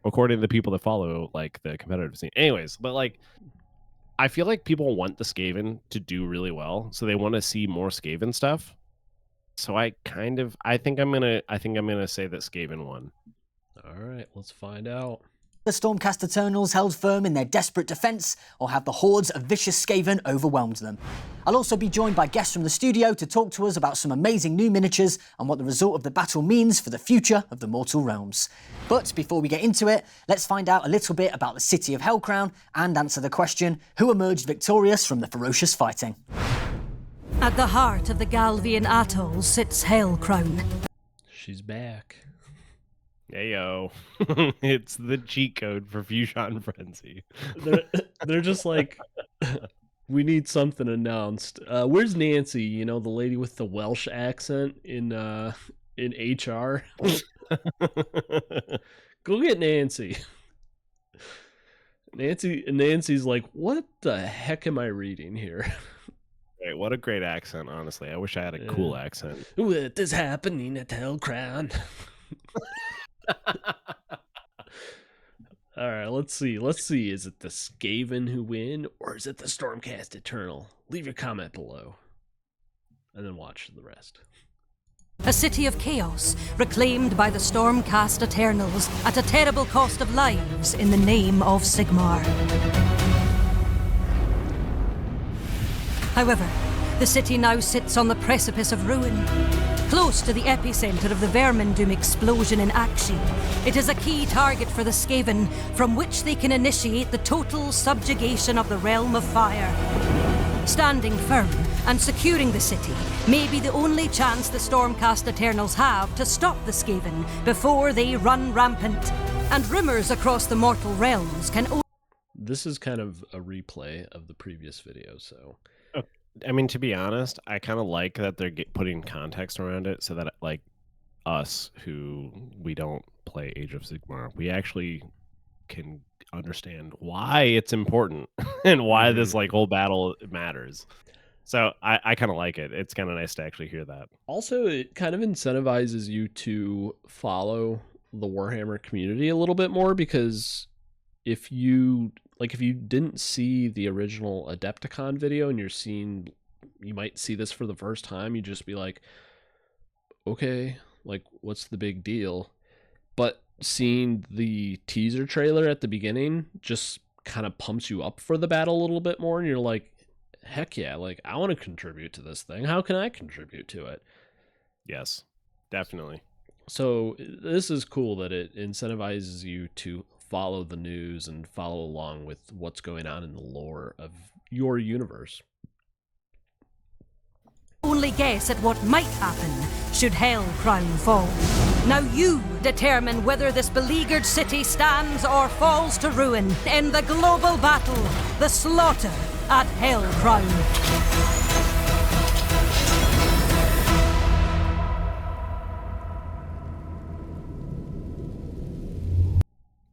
according to the people that follow like the competitive scene. Anyways, but like I feel like people want the Skaven to do really well, so they want to see more Skaven stuff. So I think I'm gonna say that Skaven won. All right, let's find out. Stormcast Eternals held firm in their desperate defence, or have the hordes of vicious Skaven overwhelmed them? I'll also be joined by guests from the studio to talk to us about some amazing new miniatures and what the result of the battle means for the future of the mortal realms. But before we get into it, let's find out a little bit about the city of Hel Crown and answer the question, who emerged victorious from the ferocious fighting? At the heart of the Galvian Atoll sits Hel Crown. She's back. Heyo. It's the cheat code for Fusion Frenzy. They're just like, we need something announced. Where's Nancy? The lady with the Welsh accent in HR. Go get Nancy. Nancy's like, what the heck am I reading here? Right, what a great accent, honestly. I wish I had a cool accent. What is happening at Hel Crown? All right, let's see. Is it the Skaven who win, or is it the Stormcast Eternal? Leave your comment below, and then watch the rest. A city of chaos, reclaimed by the Stormcast Eternals at a terrible cost of lives in the name of Sigmar. However, the city now sits on the precipice of ruin. Close to the epicenter of the Vermindoom explosion in Akshi, it is a key target for the Skaven, from which they can initiate the total subjugation of the Realm of Fire. Standing firm and securing the city may be the only chance the Stormcast Eternals have to stop the Skaven before they run rampant. And rumors across the mortal realms can This is kind of a replay of the previous video, so... I mean, to be honest, I kind of like that they're putting context around it so that, like, us who we don't play Age of Sigmar, we actually can understand why it's important and why this, like, whole battle matters. So I kind of like it. It's kind of nice to actually hear that. Also, it kind of incentivizes you to follow the Warhammer community a little bit more, because if you didn't see the original Adepticon video and you might see this for the first time, you'd just be like, okay, like, what's the big deal? But seeing the teaser trailer at the beginning just kind of pumps you up for the battle a little bit more, and you're like, heck yeah, like, I want to contribute to this thing. How can I contribute to it? Yes, definitely. So this is cool that it incentivizes you to follow the news and follow along with what's going on in the lore of your universe. Only guess at what might happen should Hel Crown fall. Now you determine whether this beleaguered city stands or falls to ruin in the global battle, the slaughter at Hel Crown.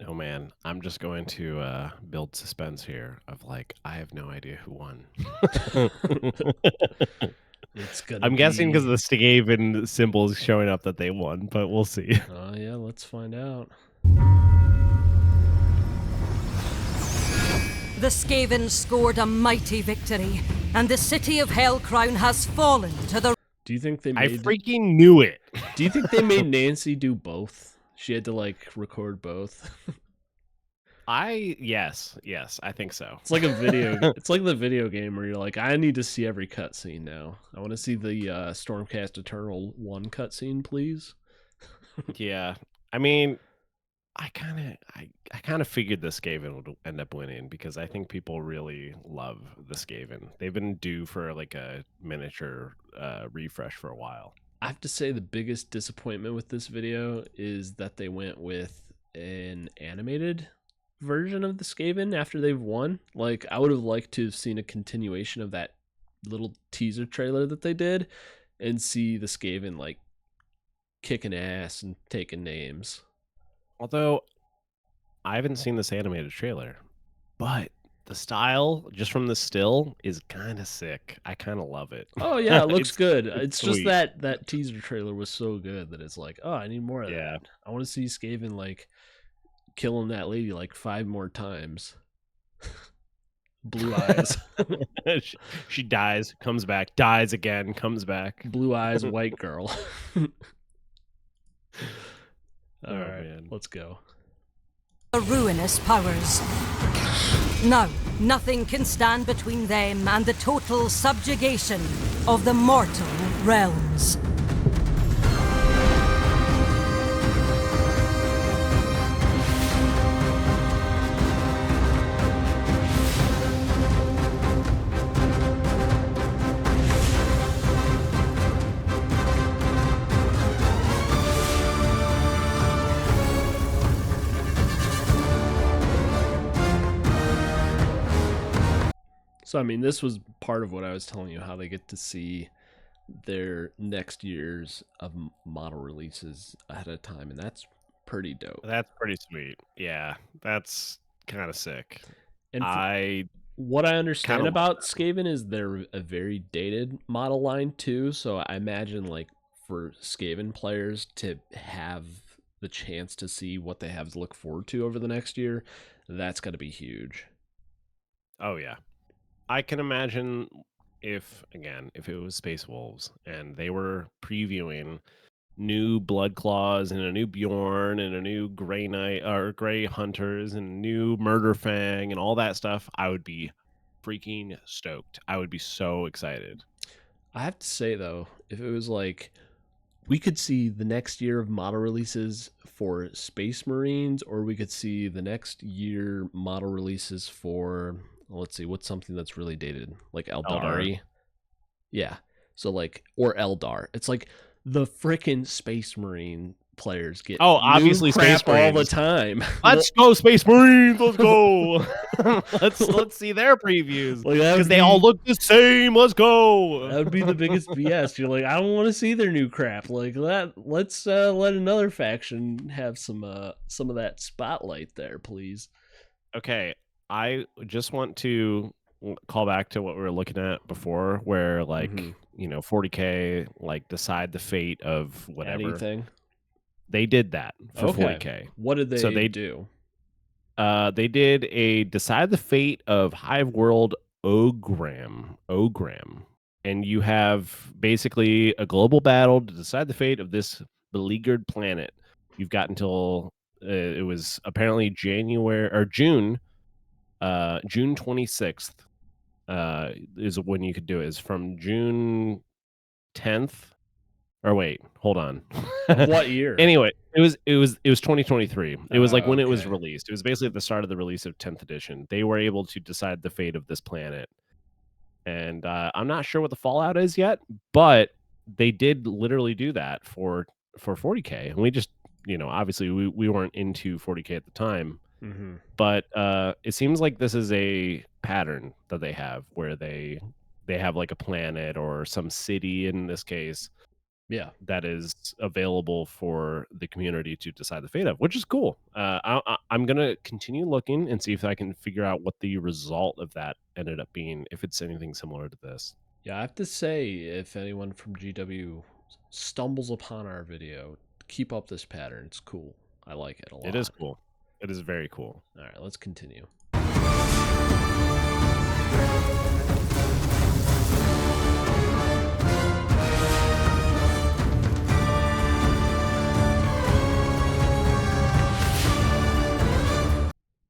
Oh man, I'm just going to build suspense here of like I have no idea who won. It's gonna I'm guessing because be... the Skaven symbols showing up that they won, but we'll see. yeah, let's find out. The Skaven scored a mighty victory, and the city of Hel Crown has fallen to the... Do you think they I made... freaking knew it. Do you think they made Nancy do both? She had to like record both. Yes, I think so. It's like a video. It's like the video game where you're like, I need to see every cutscene now. I want to see the Stormcast Eternal 1 cutscene, please. Yeah, I mean, I kind of figured the Skaven would end up winning because I think people really love the Skaven. They've been due for like a miniature refresh for a while. I have to say the biggest disappointment with this video is that they went with an animated version of the Skaven after they've won. Like, I would have liked to have seen a continuation of that little teaser trailer that they did and see the Skaven like kicking ass and taking names. Although I haven't seen this animated trailer, but the style just from the still is kind of sick. I kind of love it. Oh yeah, it looks It's good. It's just sweet. that teaser trailer was so good that it's like, oh, I need more of Yeah. that. I want to see Skaven like killing that lady like 5 more times. Blue eyes. She dies, comes back, dies again, comes back. Blue eyes, white girl. All Oh, right, man. let's go. ruinous powers. Now, nothing can stand between them and the total subjugation of the mortal realms. So, I mean, this was part of what I was telling you, how they get to see their next year's of model releases ahead of time, and that's pretty dope. That's pretty sweet. Yeah, that's kind of sick. And I what I understand kinda about Skaven is they're a very dated model line too, so I imagine like for Skaven players to have the chance to see what they have to look forward to over the next year, that's got to be huge. Oh yeah. I can imagine if it was Space Wolves and they were previewing new Blood Claws and a new Bjorn and a new Grey Knight or Grey Hunters and new Murder Fang and all that stuff, I would be freaking stoked. I would be so excited. I have to say though, if it was like we could see the next year of model releases for Space Marines, or we could see the next year model releases for, let's see, what's something that's really dated, like Eldari. Yeah, so like, or Eldar. It's like the frickin' Space Marine players get obviously new crap Space all the Marines. time. Let's go Space Marines. Let's go. let's see their previews Like, that because would they be- all look the same. Let's go. That would be the biggest BS. You're like, I don't want to see their new crap. Like, let's let another faction have some of that spotlight there, please. Okay, I just want to call back to what we were looking at before, where like Mhm. 40K like decide the fate of whatever. Anything. They did that for Okay. 40K. What did they So they- do? They did a decide the fate of Hive World Ogram, and you have basically a global battle to decide the fate of this beleaguered planet. You've got until it was apparently January or June 26th is when you could do it. Is from June 10th Or wait, hold on. What year? Anyway, it was 2023. It was like when it was Okay. released. It was basically at the start of the release of 10th edition. They were able to decide the fate of this planet. And I'm not sure what the fallout is yet, but they did literally do that for 40K. And we just, obviously we weren't into 40K at the time. Mm-hmm. But it seems like this is a pattern that they have where they have like a planet or some city in this case Yeah. that is available for the community to decide the fate of, which is cool. I'm going to continue looking and see if I can figure out what the result of that ended up being, if it's anything similar to this. Yeah, I have to say, if anyone from GW stumbles upon our video, keep up this pattern. It's cool. I like it a lot. It is cool. It is very cool. All right, let's continue.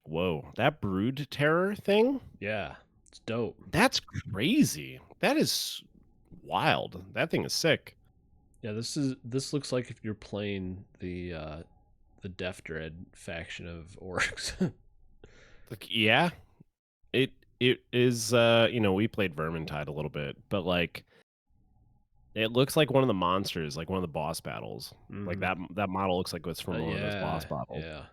Whoa, that brood terror thing? Yeah, it's dope. That's crazy. That is wild. That thing is sick. Yeah, this looks like if you're playing the Death Dread faction of orcs. Like, yeah, it is. We played Vermintide a little bit, but like, it looks like one of the monsters, like one of the boss battles. Like that model looks like it's from one of those boss battles. Yeah.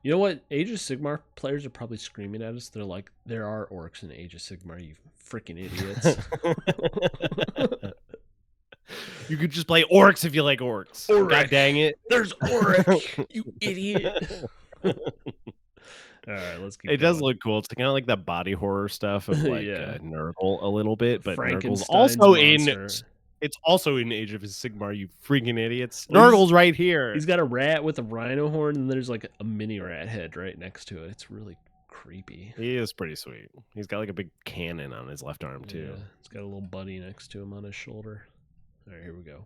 You know what? Age of Sigmar players are probably screaming at us. They're like, "There are orcs in Age of Sigmar, you freaking idiots!" You could just play orcs if you like orcs. Orc. God dang it! There's orc, you idiot. All right, let's keep It does going. look cool. It's kind of like that body horror stuff of like Yeah. Nurgle a little bit, but Nurgle's Frankenstein's also monster. It's also in Age of Sigmar, you freaking idiots. Well, Nurgle's right here. He's got a rat with a rhino horn, and there's like a mini rat head right next to it. It's really creepy. He is pretty sweet. He's got like a big cannon on his left arm too. Yeah, he's got a little buddy next to him on his shoulder. All right, here we go.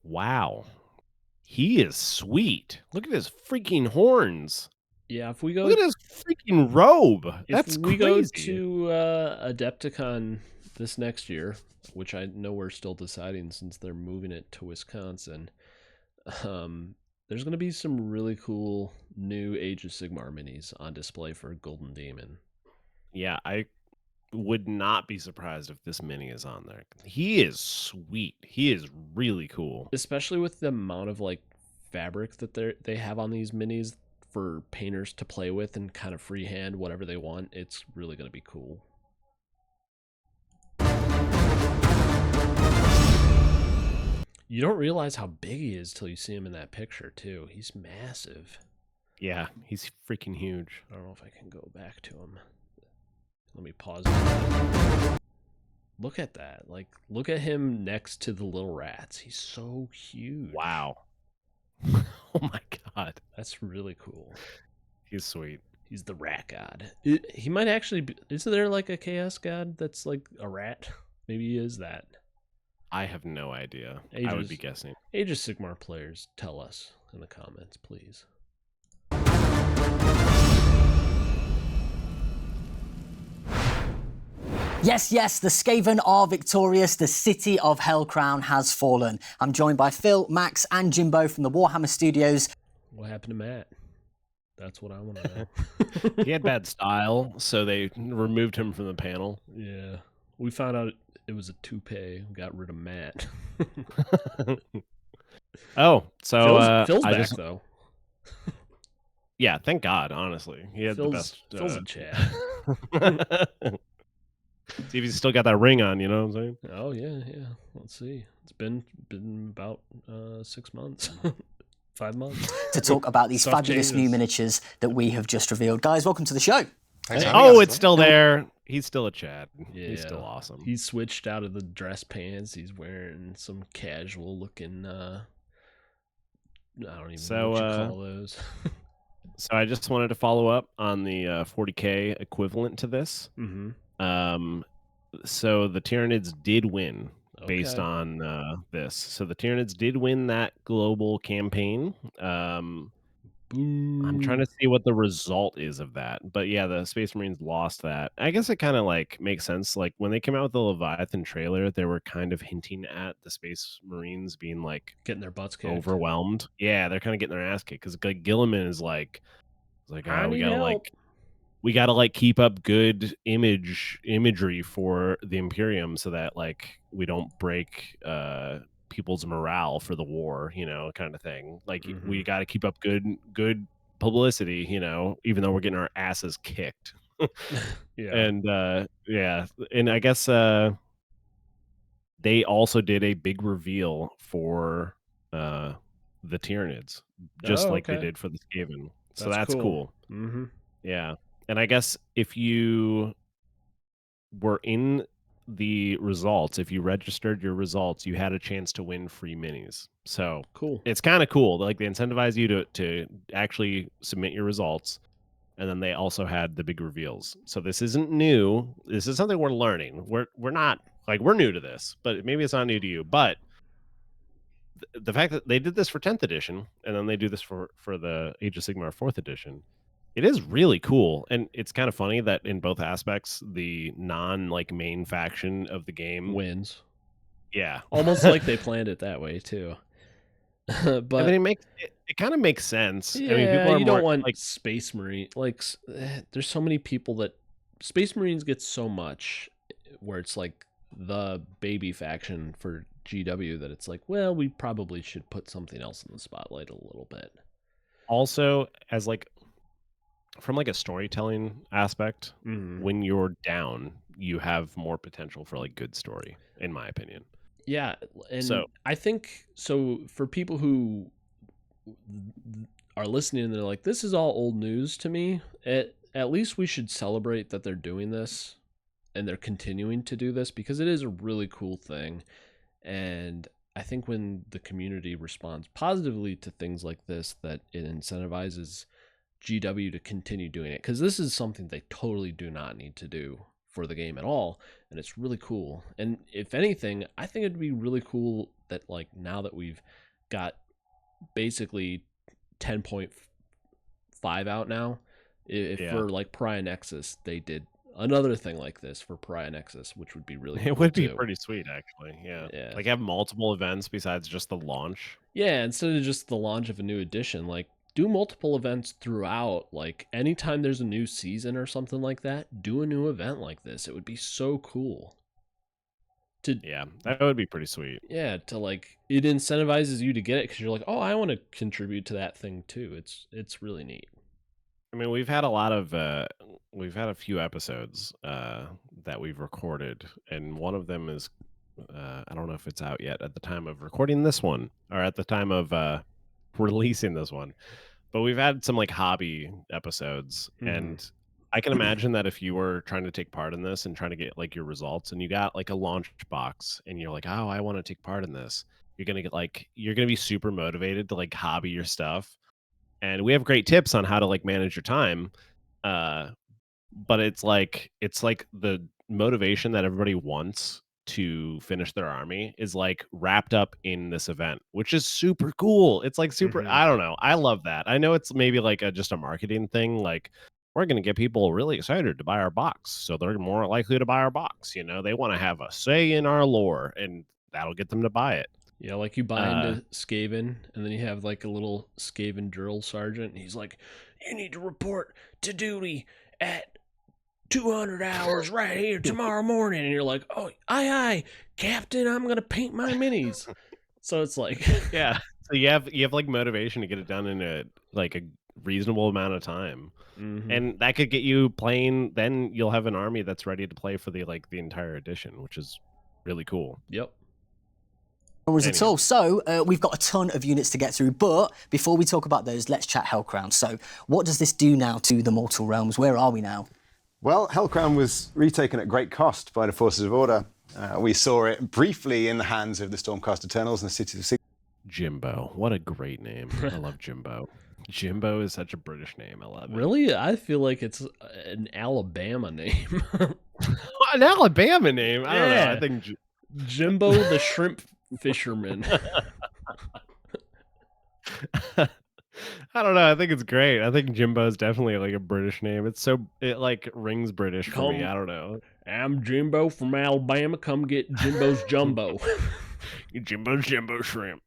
Wow. He is sweet. Look at his freaking horns. Yeah, if we go, Look at his freaking robe. That's we crazy. go to Adepticon this next year, which I know we're still deciding since they're moving it to Wisconsin. There's going to be some really cool new Age of Sigmar minis on display for Golden Demon. Yeah, I would not be surprised if this mini is on there. He is sweet. He is really cool. Especially with the amount of like fabric that they have on these minis for painters to play with and kind of freehand whatever they want. It's really going to be cool. You don't realize how big he is till you see him in that picture too. He's massive. Yeah, he's freaking huge. I don't know if I can go back to him. Let me pause. Look at that. Like, look at him next to the little rats. He's so huge. Wow. Oh my god. That's really cool. He's sweet. He's the rat god. He might actually be. Isn't there like a chaos god that's like a rat? Maybe he is that. I have no idea. I would be guessing. Age of Sigmar players, tell us in the comments, please. Yes, yes, the Skaven are victorious. The city of Hel Crown has fallen. I'm joined by Phil, Max, and Jimbo from the Warhammer Studios. What happened to Matt? That's what I want to know. He had bad style, so they removed him from the panel. Yeah. We found out it was a toupee. We got rid of Matt. Oh, so Phil's back though. Yeah, thank God. Honestly, he had the best. Phil's in chat. See if he's still got that ring on. You know what I'm saying? Oh yeah. Let's see. It's been about 6 months. 5 months. To talk about these Stuff fabulous new changes. miniatures that we have just revealed. Guys, welcome to the show. Thanks for having Oh, us. it's still there. He's still a Chad. Yeah. He's still awesome. He switched out of the dress pants. He's wearing some casual looking I don't even know what you call those. So I just wanted to follow up on the 40K equivalent to this. Mm-hmm. So the Tyranids did win based Okay. on this. So the Tyranids did win that global campaign. I'm trying Boo. to see what the result is of that. But yeah, the Space Marines lost that. I guess it kind of like makes sense. Like when they came out with the Leviathan trailer, they were kind of hinting at the Space Marines being like Getting their butts kicked. overwhelmed. Yeah, they're kind of getting their ass kicked because like Gilliman is like, I oh, need help. we gotta like keep up good imagery for the Imperium so that like we don't break people's morale for the war, kind of thing. Like we got to keep up good publicity, even though we're getting our asses kicked. Yeah. And yeah, and I guess they also did a big reveal for the Tyranids, just Oh, like they okay. did for the Skaven. So That's that's cool. cool. Mm-hmm. Yeah. And I guess if you were in the results, if you registered your results, you had a chance to win free minis. So Cool. it's kind of cool. Like they incentivize you to actually submit your results. And then they also had the big reveals. So this isn't new. This is something we're learning. We're not like we're new to this, but maybe it's not new to you. But the fact that they did this for 10th edition and then they do this for the Age of Sigmar 4th edition, it is really cool. And it's kind of funny that in both aspects, the non like main faction of the game Wins. Yeah. Almost like they planned it that way too. But I mean, it kind of makes sense. yeah, I mean, people are you more don't want like Space Marine. Like, there's so many people that Space Marines get so much where it's like the baby faction for GW that it's like, well, we probably should put something else in the spotlight a little bit. also as like from like a storytelling aspect, Mhm. when you're down, you have more potential for like good story, in my opinion. Yeah, and So I think so for people who are listening and they're like, this is all old news to me, at least we should celebrate that they're doing this and they're continuing to do this because it is a really cool thing. And I think when the community responds positively to things like this, that it incentivizes GW to continue doing it, because this is something they totally do not need to do for the game at all, and it's really cool. And if anything, I think it'd be really cool that like now that we've got basically 10.5 out now, if Yeah. for like Pariah Nexus they did another thing like this for Pariah Nexus, which would be really it cool would be too. pretty sweet, actually. Yeah. Yeah. Like have multiple events besides just the launch. Yeah, instead of just the launch of a new edition, like do multiple events throughout. Like anytime there's a new season or something like that, do a new event like this. It would be so cool. Yeah, that would be pretty sweet. Yeah, to like it incentivizes you to get it because you're like, oh, I want to contribute to that thing too. It's really neat. I mean, we've had a few episodes that we've recorded, and one of them is I don't know if it's out yet at the time of recording this one or at the time of releasing this one, but we've had some like hobby episodes, and I can imagine that if you were trying to take part in this and trying to get like your results, and you got like a launch box, and you're like, oh, I want to take part in this, you're gonna be super motivated to like hobby your stuff. And we have great tips on how to like manage your time, but it's like the motivation that everybody wants to finish their army is like wrapped up in this event, which is super cool. It's like super I don't know, I love that. I know it's maybe like just a marketing thing, like we're going to get people really excited to buy our box, so they're more likely to buy our box. They want to have a say in our lore, and that'll get them to buy it. Yeah, like you buy into Skaven, and then you have like a little Skaven drill sergeant, and he's like, you need to report to duty at 200 hours right here tomorrow morning. And you're like, oh, aye, Captain, I'm going to paint my minis. So it's like... yeah, so you have like motivation to get it done in a reasonable amount of time. And that could get you playing, then you'll have an army that's ready to play for the entire edition, which is really cool. Yep. No worries at all. So we've got a ton of units to get through, but before we talk about those, let's chat Hel Crown. So what does this do now to the Mortal Realms? Where are we now? Well, Hel Crown was retaken at great cost by the Forces of Order. We saw it briefly in the hands of the Stormcast Eternals and the Cities of Sigmar. Jimbo, what a great name. I love Jimbo. Jimbo is such a British name. I love it. Really? I feel like it's an Alabama name. An Alabama name? I don't know. I think Jimbo the shrimp fisherman. I don't know. I think it's great. I think Jimbo's definitely like a British name. It like rings British for me. I don't know. I'm Jimbo from Alabama. Come get Jimbo's Jumbo. Jimbo's Jumbo Shrimp.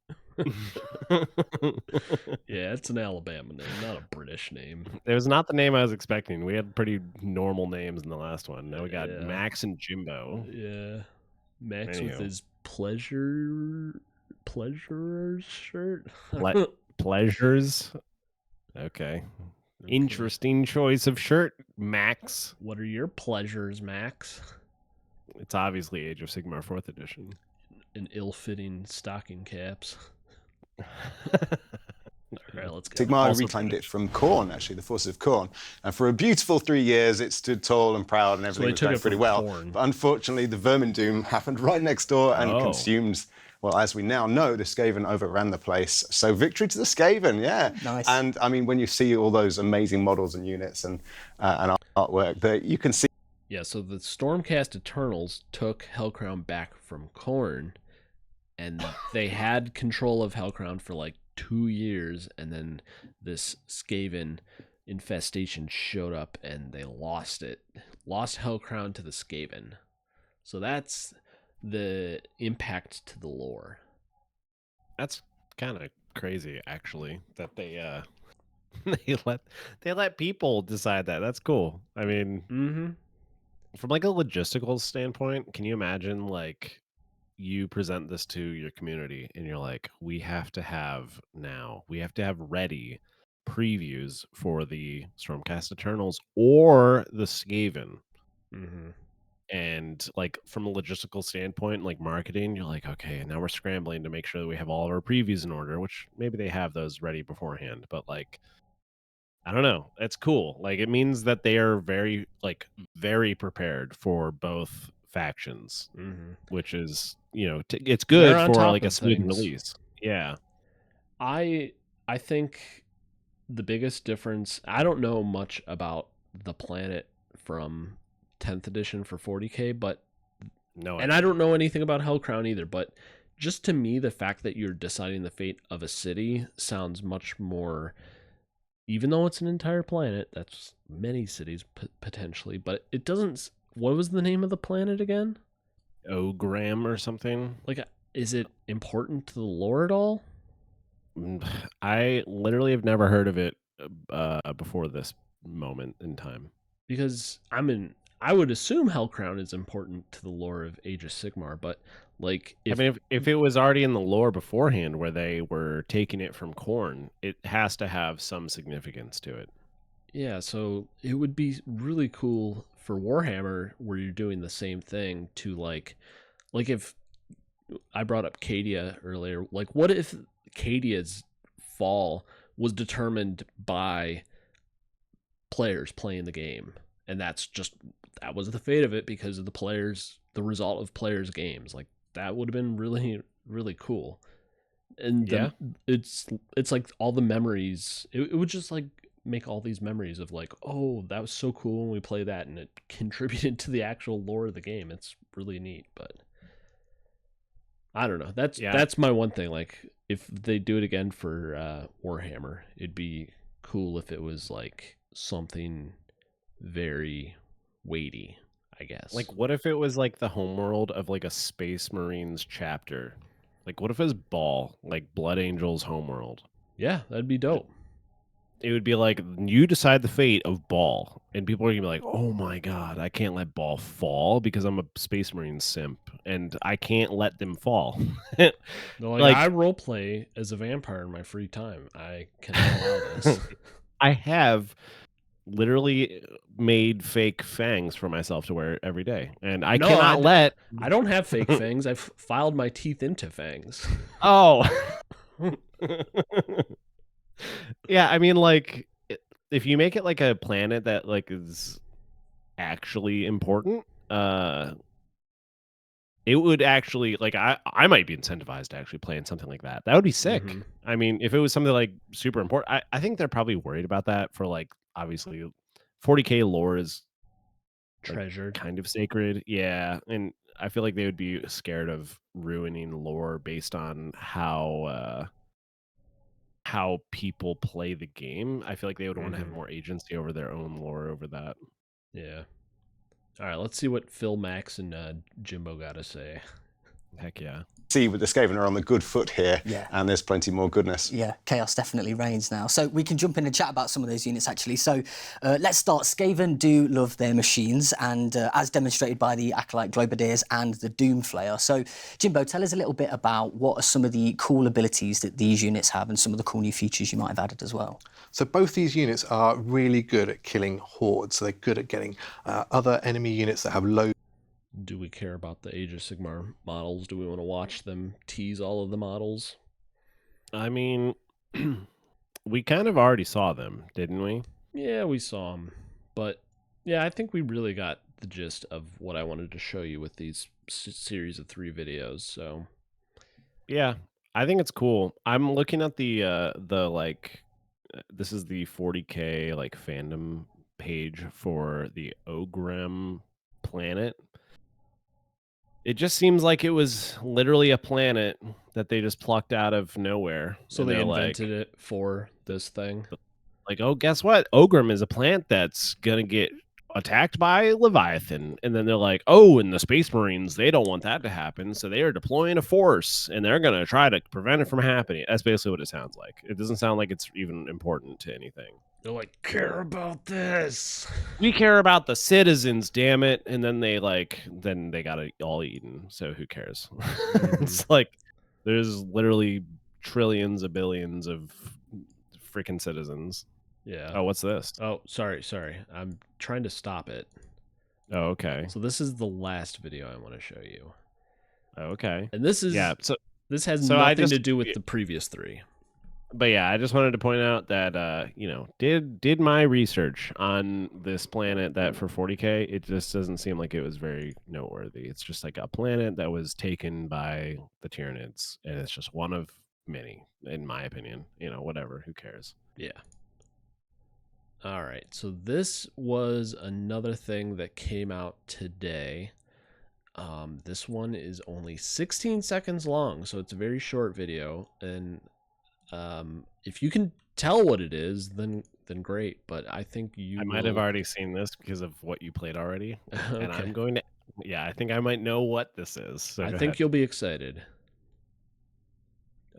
Yeah, it's an Alabama name, not a British name. It was not the name I was expecting. We had pretty normal names in the last one. Now we got Yeah. Max and Jimbo. Yeah. Max with Anywho. his pleasurer's shirt. Pleasures. Okay. Interesting choice of shirt, Max. What are your pleasures, Max? It's obviously Age of Sigmar 4th edition. In ill-fitting stocking caps. All right, let's go. Sigmar Also reclaimed British. it from Khorne, actually, the forces of Khorne. And for a beautiful 3 years, it stood tall and proud and everything was took going it pretty from well. Khorne. But unfortunately, the Vermin Doom happened right next door and consumed, well, as we now know, the Skaven overran the place. So victory to the Skaven, yeah. Nice. And I mean, when you see all those amazing models and units and artwork, that you can see. Yeah, so the Stormcast Eternals took Hel Crown back from Khorne, and they had control of Hel Crown for like 2 years, and then this Skaven infestation showed up and they lost it. Lost Hel Crown to the Skaven. So that's the impact to the lore. That's kind of crazy, actually, that they they let people decide that. That's cool. I mean, from like a logistical standpoint, can you imagine like you present this to your community and you're like, we have to have ready previews for the Stormcast Eternals or the Skaven. And like from a logistical standpoint, like marketing, you're like, okay, now we're scrambling to make sure that we have all of our previews in order, which maybe they have those ready beforehand, but like, I don't know. It's cool. Like it means that they are very prepared for both factions, which is, it's good They're on for top like a of smooth things. release. Yeah. I think the biggest difference, I don't know much about the planet from 10th edition for 40K, but I don't know anything about Hel Crown either, but just to me, the fact that you're deciding the fate of a city sounds much more, even though it's an entire planet, that's many cities potentially, but it doesn't. What was the name of the planet again? Ogram or something. Like, is it important to the lore at all? I literally have never heard of it before this moment in time. Because I would assume Hel Crown is important to the lore of Age of Sigmar, but like, if it was already in the lore beforehand where they were taking it from Khorne, it has to have some significance to it. Yeah, so it would be really cool for Warhammer where you're doing the same thing to like if I brought up Cadia earlier, like what if Cadia's fall was determined by players playing the game, and that was the fate of it because of the result of players' games. Like that would have been really, really cool. And it's like all the memories. It would just like make all these memories of like, oh, that was so cool when we play that, and it contributed to the actual lore of the game. It's really neat, but I don't know. That's my one thing. Like if they do it again for Warhammer, it'd be cool if it was like something very weighty, I guess. Like what if it was like the homeworld of like a Space Marines chapter? Like what if it was Ball, like Blood Angel's homeworld? Yeah, that'd be dope. It would be like you decide the fate of Ball, and people are gonna be like, "Oh my god, I can't let Ball fall because I'm a Space Marine simp, and I can't let them fall." Like I roleplay as a vampire in my free time. I cannot allow this. I have literally made fake fangs for myself to wear every day, and I cannot let. I don't have fake fangs. I've filed my teeth into fangs. Oh. Yeah, I mean, like, if you make it like a planet that like is actually important, it would actually like I might be incentivized to actually play in something like that. That would be sick. I mean, if it was something like super important, I think they're probably worried about that for like obviously 40K lore is treasured, kind of sacred. Yeah, and I feel like they would be scared of ruining lore based on how people play the game. I feel like they would want to have more agency over their own lore over that. Yeah. All right, let's see what Phil, Max, and Jimbo got to say. Heck yeah. See, with the Skaven are on the good foot here, Yeah. and there's plenty more goodness. Yeah, chaos definitely reigns now. So we can jump in and chat about some of those units, actually. So let's start. Skaven do love their machines, and as demonstrated by the Acolyte Globadiers and the Doomflayer. So, Jimbo, tell us a little bit about what are some of the cool abilities that these units have and some of the cool new features you might have added as well. So both these units are really good at killing hordes. So they're good at getting other enemy units that have low. Do we care about the Age of Sigmar models? Do we want to watch them tease all of the models? I mean, we kind of already saw them, didn't we? Yeah, we saw them. But yeah, I think we really got the gist of what I wanted to show you with these series of 3 videos. So yeah, I think it's cool. I'm looking at the like, this is the 40K like fandom page for the Ogrim planet. It just seems like it was literally a planet that they just plucked out of nowhere. So they invented it for this thing. Like, oh, guess what? Ogrim is a plant that's gonna get attacked by Leviathan. And then they're like, oh, and the Space Marines, they don't want that to happen. So they are deploying a force and they're gonna try to prevent it from happening. That's basically what it sounds like. It doesn't sound like it's even important to anything. They're like, care about this. We care about the citizens, damn it. And then they got it all eaten. So who cares? It's like there's literally trillions of billions of freaking citizens. Yeah. Oh, what's this? Oh, sorry. I'm trying to stop it. Oh, okay. So this is the last video I want to show you. Oh, okay. And this is this has nothing to do with the previous 3. But yeah, I just wanted to point out that did my research on this planet that for 40K, it just doesn't seem like it was very noteworthy. It's just like a planet that was taken by the Tyranids, and it's just one of many, in my opinion. Whatever, who cares? Yeah. All right, so this was another thing that came out today. This one is only 16 seconds long, so it's a very short video, and if you can tell what it is, then great. But I think I might have already seen this because of what you played already, okay. And I'm going to. Yeah, I think I might know what this is. So I think you'll be excited.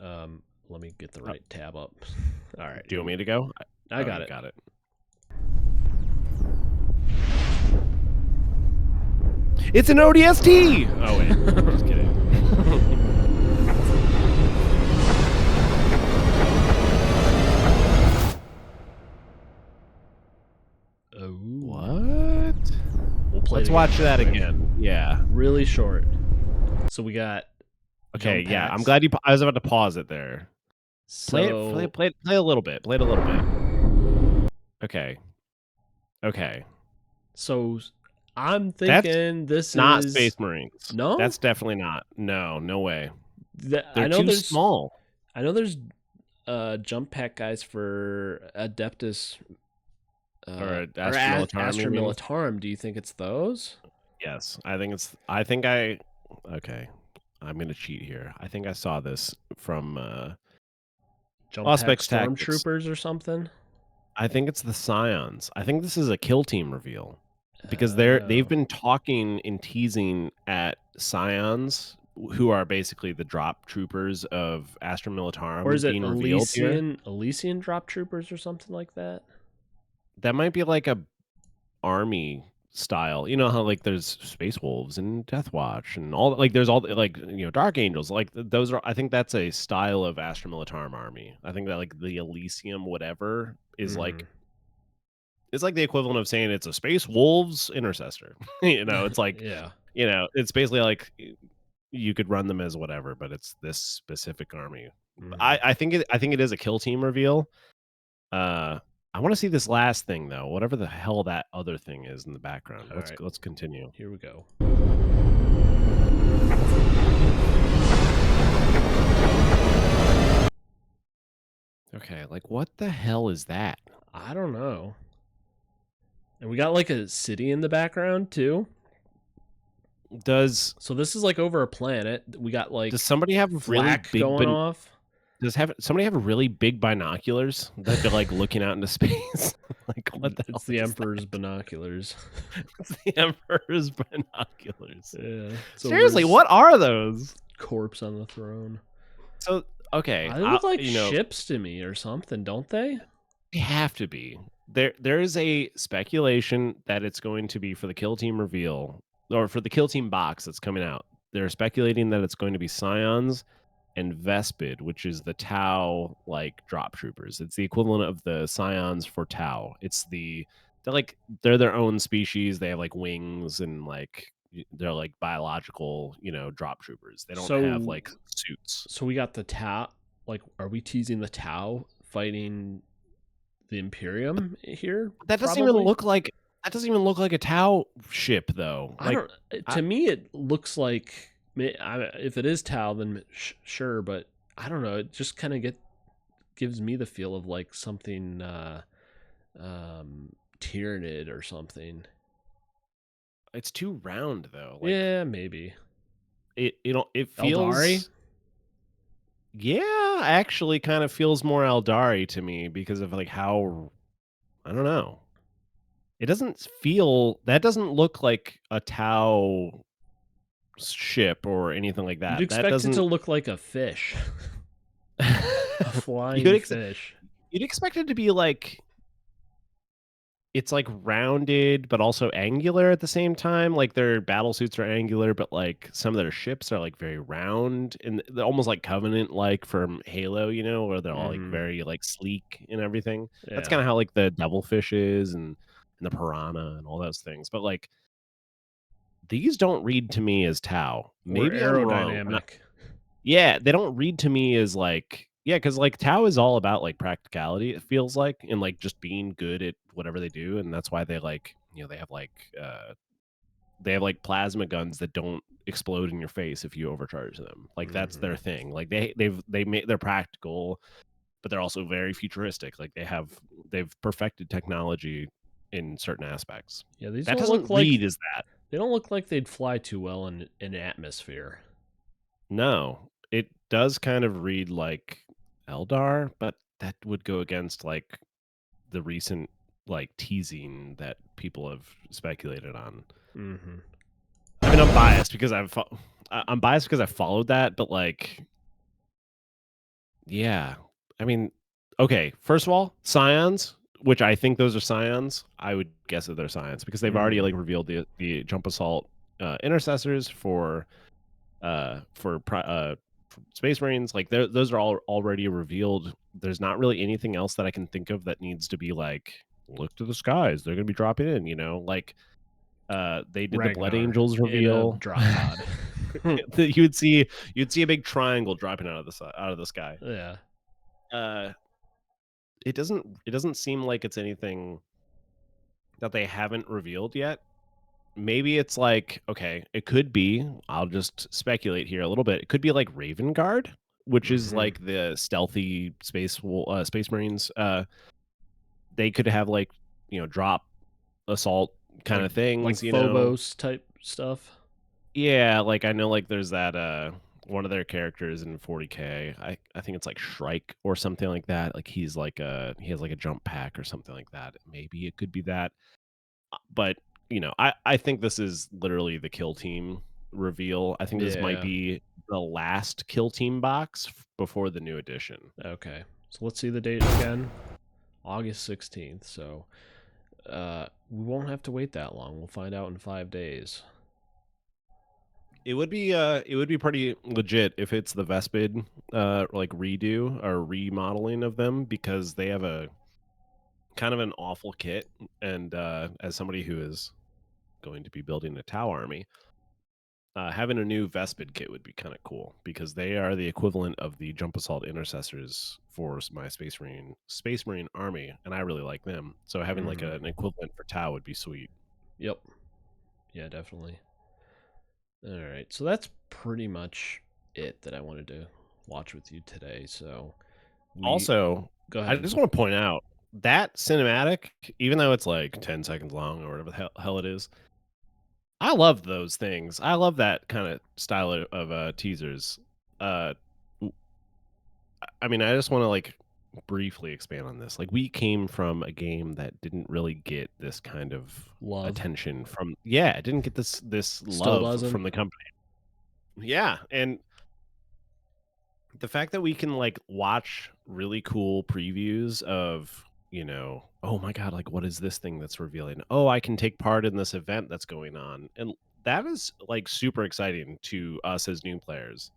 Let me get the right tab up. All right. Do you want me to go? I got it. Got it. It's an ODST. Oh wait, just kidding. What? We'll play. Let's watch that again. Yeah. Really short. So we got. Okay. Yeah. I'm glad I was about to pause it there. Play a little bit. Play it a little bit. Okay. Okay. So I'm thinking this is not Space Marines. No, that's definitely not. No way. They're too small. I know there's jump pack guys for Adeptus. Or Astra Militarum. Militarum. Do you think it's those? Yes, okay. I'm gonna cheat here. I think I saw this from Jump Pack Stormtroopers or something. I think it's the Scions. I think this is a kill team reveal because they've been talking and teasing at Scions, who are basically the drop troopers of Astra Militarum. Or is it Elysian drop troopers or something like that? That might be like a army style. You know how like there's Space Wolves and Death Watch and all, like there's all like Dark Angels, like those are, I think that's a style of Astra Militarum army. I think that like the Elysium whatever is like, it's like the equivalent of saying it's a Space Wolves intercessor. It's like it's basically like you could run them as whatever, but it's this specific army. I think it is a kill team reveal. I want to see this last thing though, whatever the hell that other thing is in the background. Let's continue. Here we go. Okay, like what the hell is that? I don't know. And we got like a city in the background too. Does So this is like over a planet. We got like does somebody have really flak big going off. Does somebody have really big binoculars that they're like looking out into space? Like what the hell It's the is Emperor's binoculars. that? It's the Emperor's binoculars. Yeah. Seriously, what are those? Corpse on the throne. So okay, They look like you know, ships to me or something, don't they? they have to be. There is a speculation that it's going to be for the Kill Team reveal or for the Kill Team box that's coming out. They're speculating that it's going to be Scions and Vespid, which is the Tau like drop troopers. It's the equivalent of the Scions for Tau. They're their own species. They have like wings and like they're like biological, drop troopers. They don't have like suits. So we got the Tau. Like, are we teasing the Tau fighting the Imperium here? That doesn't even look like a Tau ship though. To me, it looks like if it is Tau, then sure. But I don't know. It just kind of gives me the feel of like something Tyranid or something. It's too round though. Yeah, maybe. It feels. Eldari? Yeah, actually, kind of feels more Eldari to me because of like how I don't know. It doesn't feel that doesn't look like a Tau ship or anything like that. You'd expect that doesn't... it to look like a fish, a flying fish. You'd expect it to be like it's like rounded but also angular at the same time. Like their battle suits are angular, but like some of their ships are like very round and they're almost like Covenant like from Halo, where they're all like very like sleek and everything. Yeah. That's kind of how like the Devilfish is and the Piranha and all those things. But like these don't read to me as Tau. Maybe aerodynamic. Yeah, they don't read to me as like because like Tau is all about like practicality, it feels like, and like just being good at whatever they do, and that's why they like they have like plasma guns that don't explode in your face if you overcharge them. Like that's their thing. Like they're practical, but they're also very futuristic. Like they've perfected technology in certain aspects. Yeah, these that don't doesn't look like read as that. They don't look like they'd fly too well in atmosphere. No, it does kind of read like Eldar, but that would go against like the recent like teasing that people have speculated on. Mm-hmm. I mean, I'm biased because I followed that, but like, yeah, I mean, okay. First of all, Scions, which I think those are Scions. I would guess that they're Scions because they've already like revealed the jump assault intercessors for Space Marines. Like those are all already revealed. There's not really anything else that I can think of that needs to be like, look to the skies, they're gonna be dropping in. Like they did Ragnar the Blood Angels reveal. Drop pod. you'd see a big triangle dropping out of the sky. Yeah. It doesn't seem like it's anything that they haven't revealed yet. Maybe it's like, okay, it could be, I'll just speculate here a little bit. It could be like Raven Guard, which is like the stealthy Space Marines. They could have like, drop assault kind of things, like Phobos type stuff. Yeah, like I know like there's that one of their characters in 40K. I think it's like Shrike or something like that. Like he has like a jump pack or something like that. Maybe it could be that. But I think this is literally the Kill Team reveal. I think this might be the last Kill Team box before the new edition. Okay, so let's see the date again. August 16th. So we won't have to wait that long. We'll find out in 5 days. It would be pretty legit if it's the Vespid like redo or remodeling of them, because they have a kind of an awful kit, and as somebody who is going to be building a Tau army, having a new Vespid kit would be kind of cool, because they are the equivalent of the jump assault intercessors for my Space Marine army, and I really like them. So having like an equivalent for Tau would be sweet. Yep. Yeah, definitely. All right, so that's pretty much it that I wanted to watch with you today. So also, go ahead. I just want to point out that cinematic, even though it's like 10 seconds long or whatever the hell it is, I love those things. I love that kind of style of teasers. Uh, I mean, I just want to like briefly expand on this. Like, we came from a game that didn't really get this kind of Love. attention from. Yeah, it didn't get this Still love doesn't. from the company. Yeah, and the fact that we can like watch really cool previews of, oh my god, like what is this thing that's revealing? Oh, I can take part in this event that's going on, and that is like super exciting to us as new players.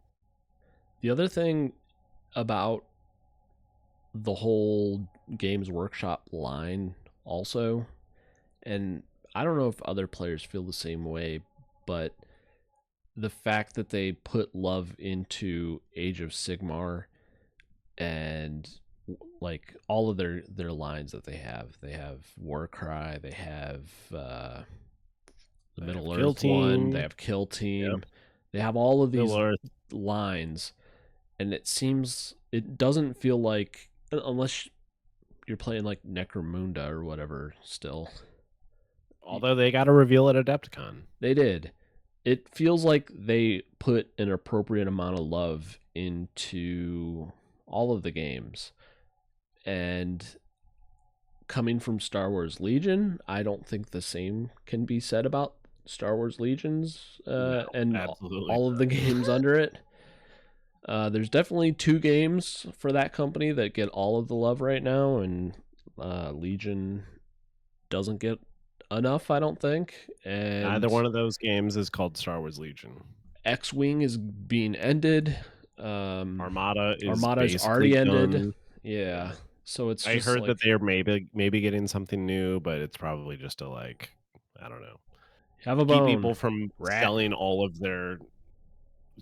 The other thing about the whole Games Workshop line also, and I don't know if other players feel the same way, but the fact that they put love into Age of Sigmar and like all of their lines that they have Warcry, they have the Middle Earth one, they have Kill Team, they have all of these lines, and it doesn't feel like, unless you're playing like Necromunda or whatever still. Although they got a reveal at Adepticon. They did. It feels like they put an appropriate amount of love into all of the games. And coming from Star Wars Legion, I don't think the same can be said about Star Wars Legions and all of the games under it. There's definitely 2 games for that company that get all of the love right now, and Legion doesn't get enough, I don't think. And neither one of those games is called Star Wars Legion. X-Wing is being ended. Armada's already ended. done. Yeah. So it's I just heard like, that they're maybe getting something new, but it's probably just to like, I don't know, have a keep bone. people from selling all of their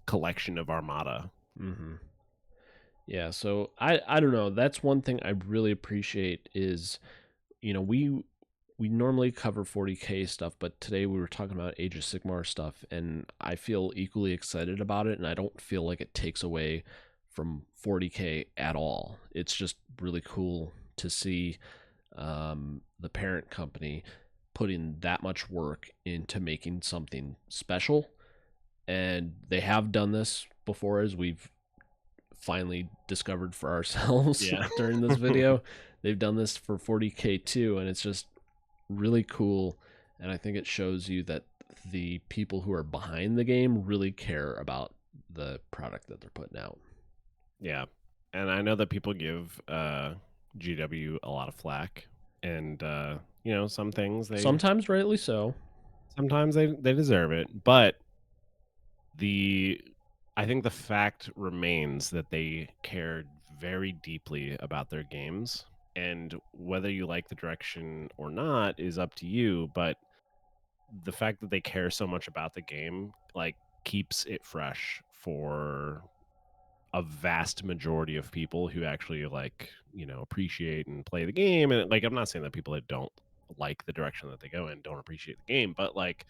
collection of Armada. Mm-hmm. Yeah, so I don't know. That's one thing I really appreciate is, we normally cover 40K stuff, but today we were talking about Age of Sigmar stuff, and I feel equally excited about it, and I don't feel like it takes away from 40K at all. It's just really cool to see the parent company putting that much work into making something special. And they have done this before, as we've finally discovered for ourselves during this video. They've done this for 40K too, and it's just really cool. And I think it shows you that the people who are behind the game really care about the product that they're putting out. Yeah. And I know that people give GW a lot of flack, and some things sometimes rightly so. Sometimes they deserve it, but I think the fact remains that they cared very deeply about their games, and whether you like the direction or not is up to you, but the fact that they care so much about the game like keeps it fresh for a vast majority of people who actually like, appreciate and play the game. And like, I'm not saying that people that don't like the direction that they go in don't appreciate the game, but like,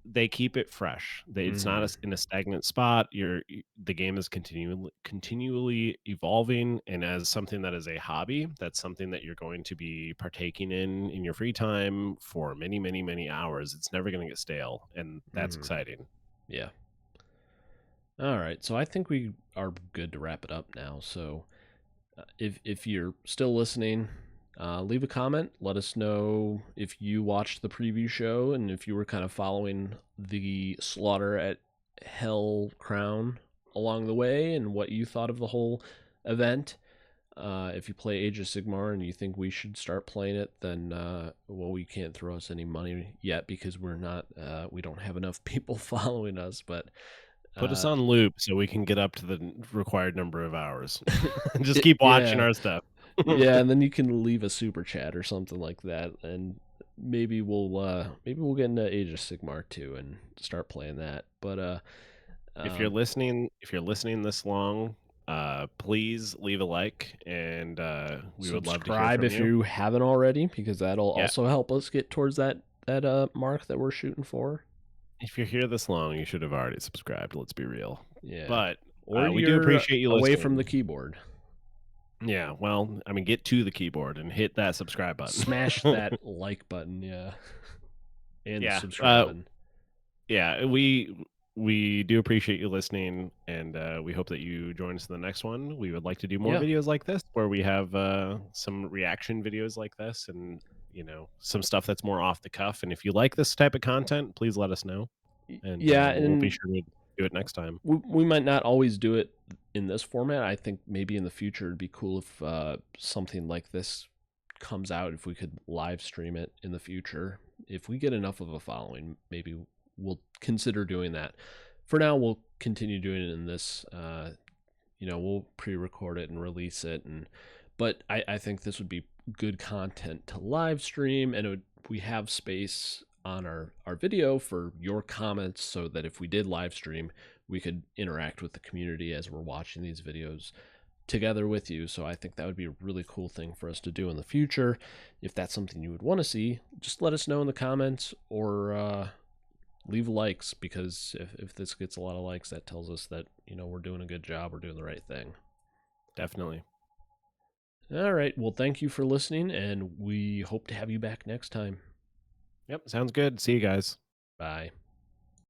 they keep it fresh. It's not in a stagnant spot. The game is continually evolving, and as something that is a hobby, that's something that you're going to be partaking in your free time for many, many, many hours. It's never going to get stale, and that's exciting. Yeah. All right, so I think we are good to wrap it up now. So if you're still listening, leave a comment. Let us know if you watched the preview show and if you were kind of following the slaughter at Hel Crown along the way and what you thought of the whole event. If you play Age of Sigmar and you think we should start playing it, then we can't throw us any money yet because we don't have enough people following us. But put us on loop so we can get up to the required number of hours. Just keep watching our stuff. Yeah, and then you can leave a super chat or something like that, and maybe we'll get into Age of Sigmar too and start playing that. But if you're listening this long, please leave a like, and we would love to hear from if you haven't already, because that'll also help us get towards that mark that we're shooting for. If you're here this long, you should have already subscribed. Let's be real. Yeah, but we do appreciate you listening. Away from the keyboard. Yeah, well, I mean, get to the keyboard and hit that subscribe button. Smash that like button, yeah. and Yeah. subscribing. Yeah, we do appreciate you listening, and we hope that you join us in the next one. We would like to do more Yeah. videos like this, where we have some reaction videos like this, and some stuff that's more off the cuff. And if you like this type of content, please let us know, and Yeah, we'll be and sure to do it next time. we might not always do it in this format. I think maybe in the future it'd be cool if something like this comes out, if we could live stream it in the future. If we get enough of a following, maybe we'll consider doing that. For now, we'll continue doing it in this. We'll pre-record it and release it, but I think this would be good content to live stream, and we have space on our video for your comments, so that if we did live stream, we could interact with the community as we're watching these videos together with you. So I think that would be a really cool thing for us to do in the future. If that's something you would want to see, just let us know in the comments, or leave likes, because if this gets a lot of likes, that tells us that we're doing a good job, we're doing the right thing. Definitely. All right, well, thank you for listening, and we hope to have you back next time. Yep, sounds good. See you guys. Bye.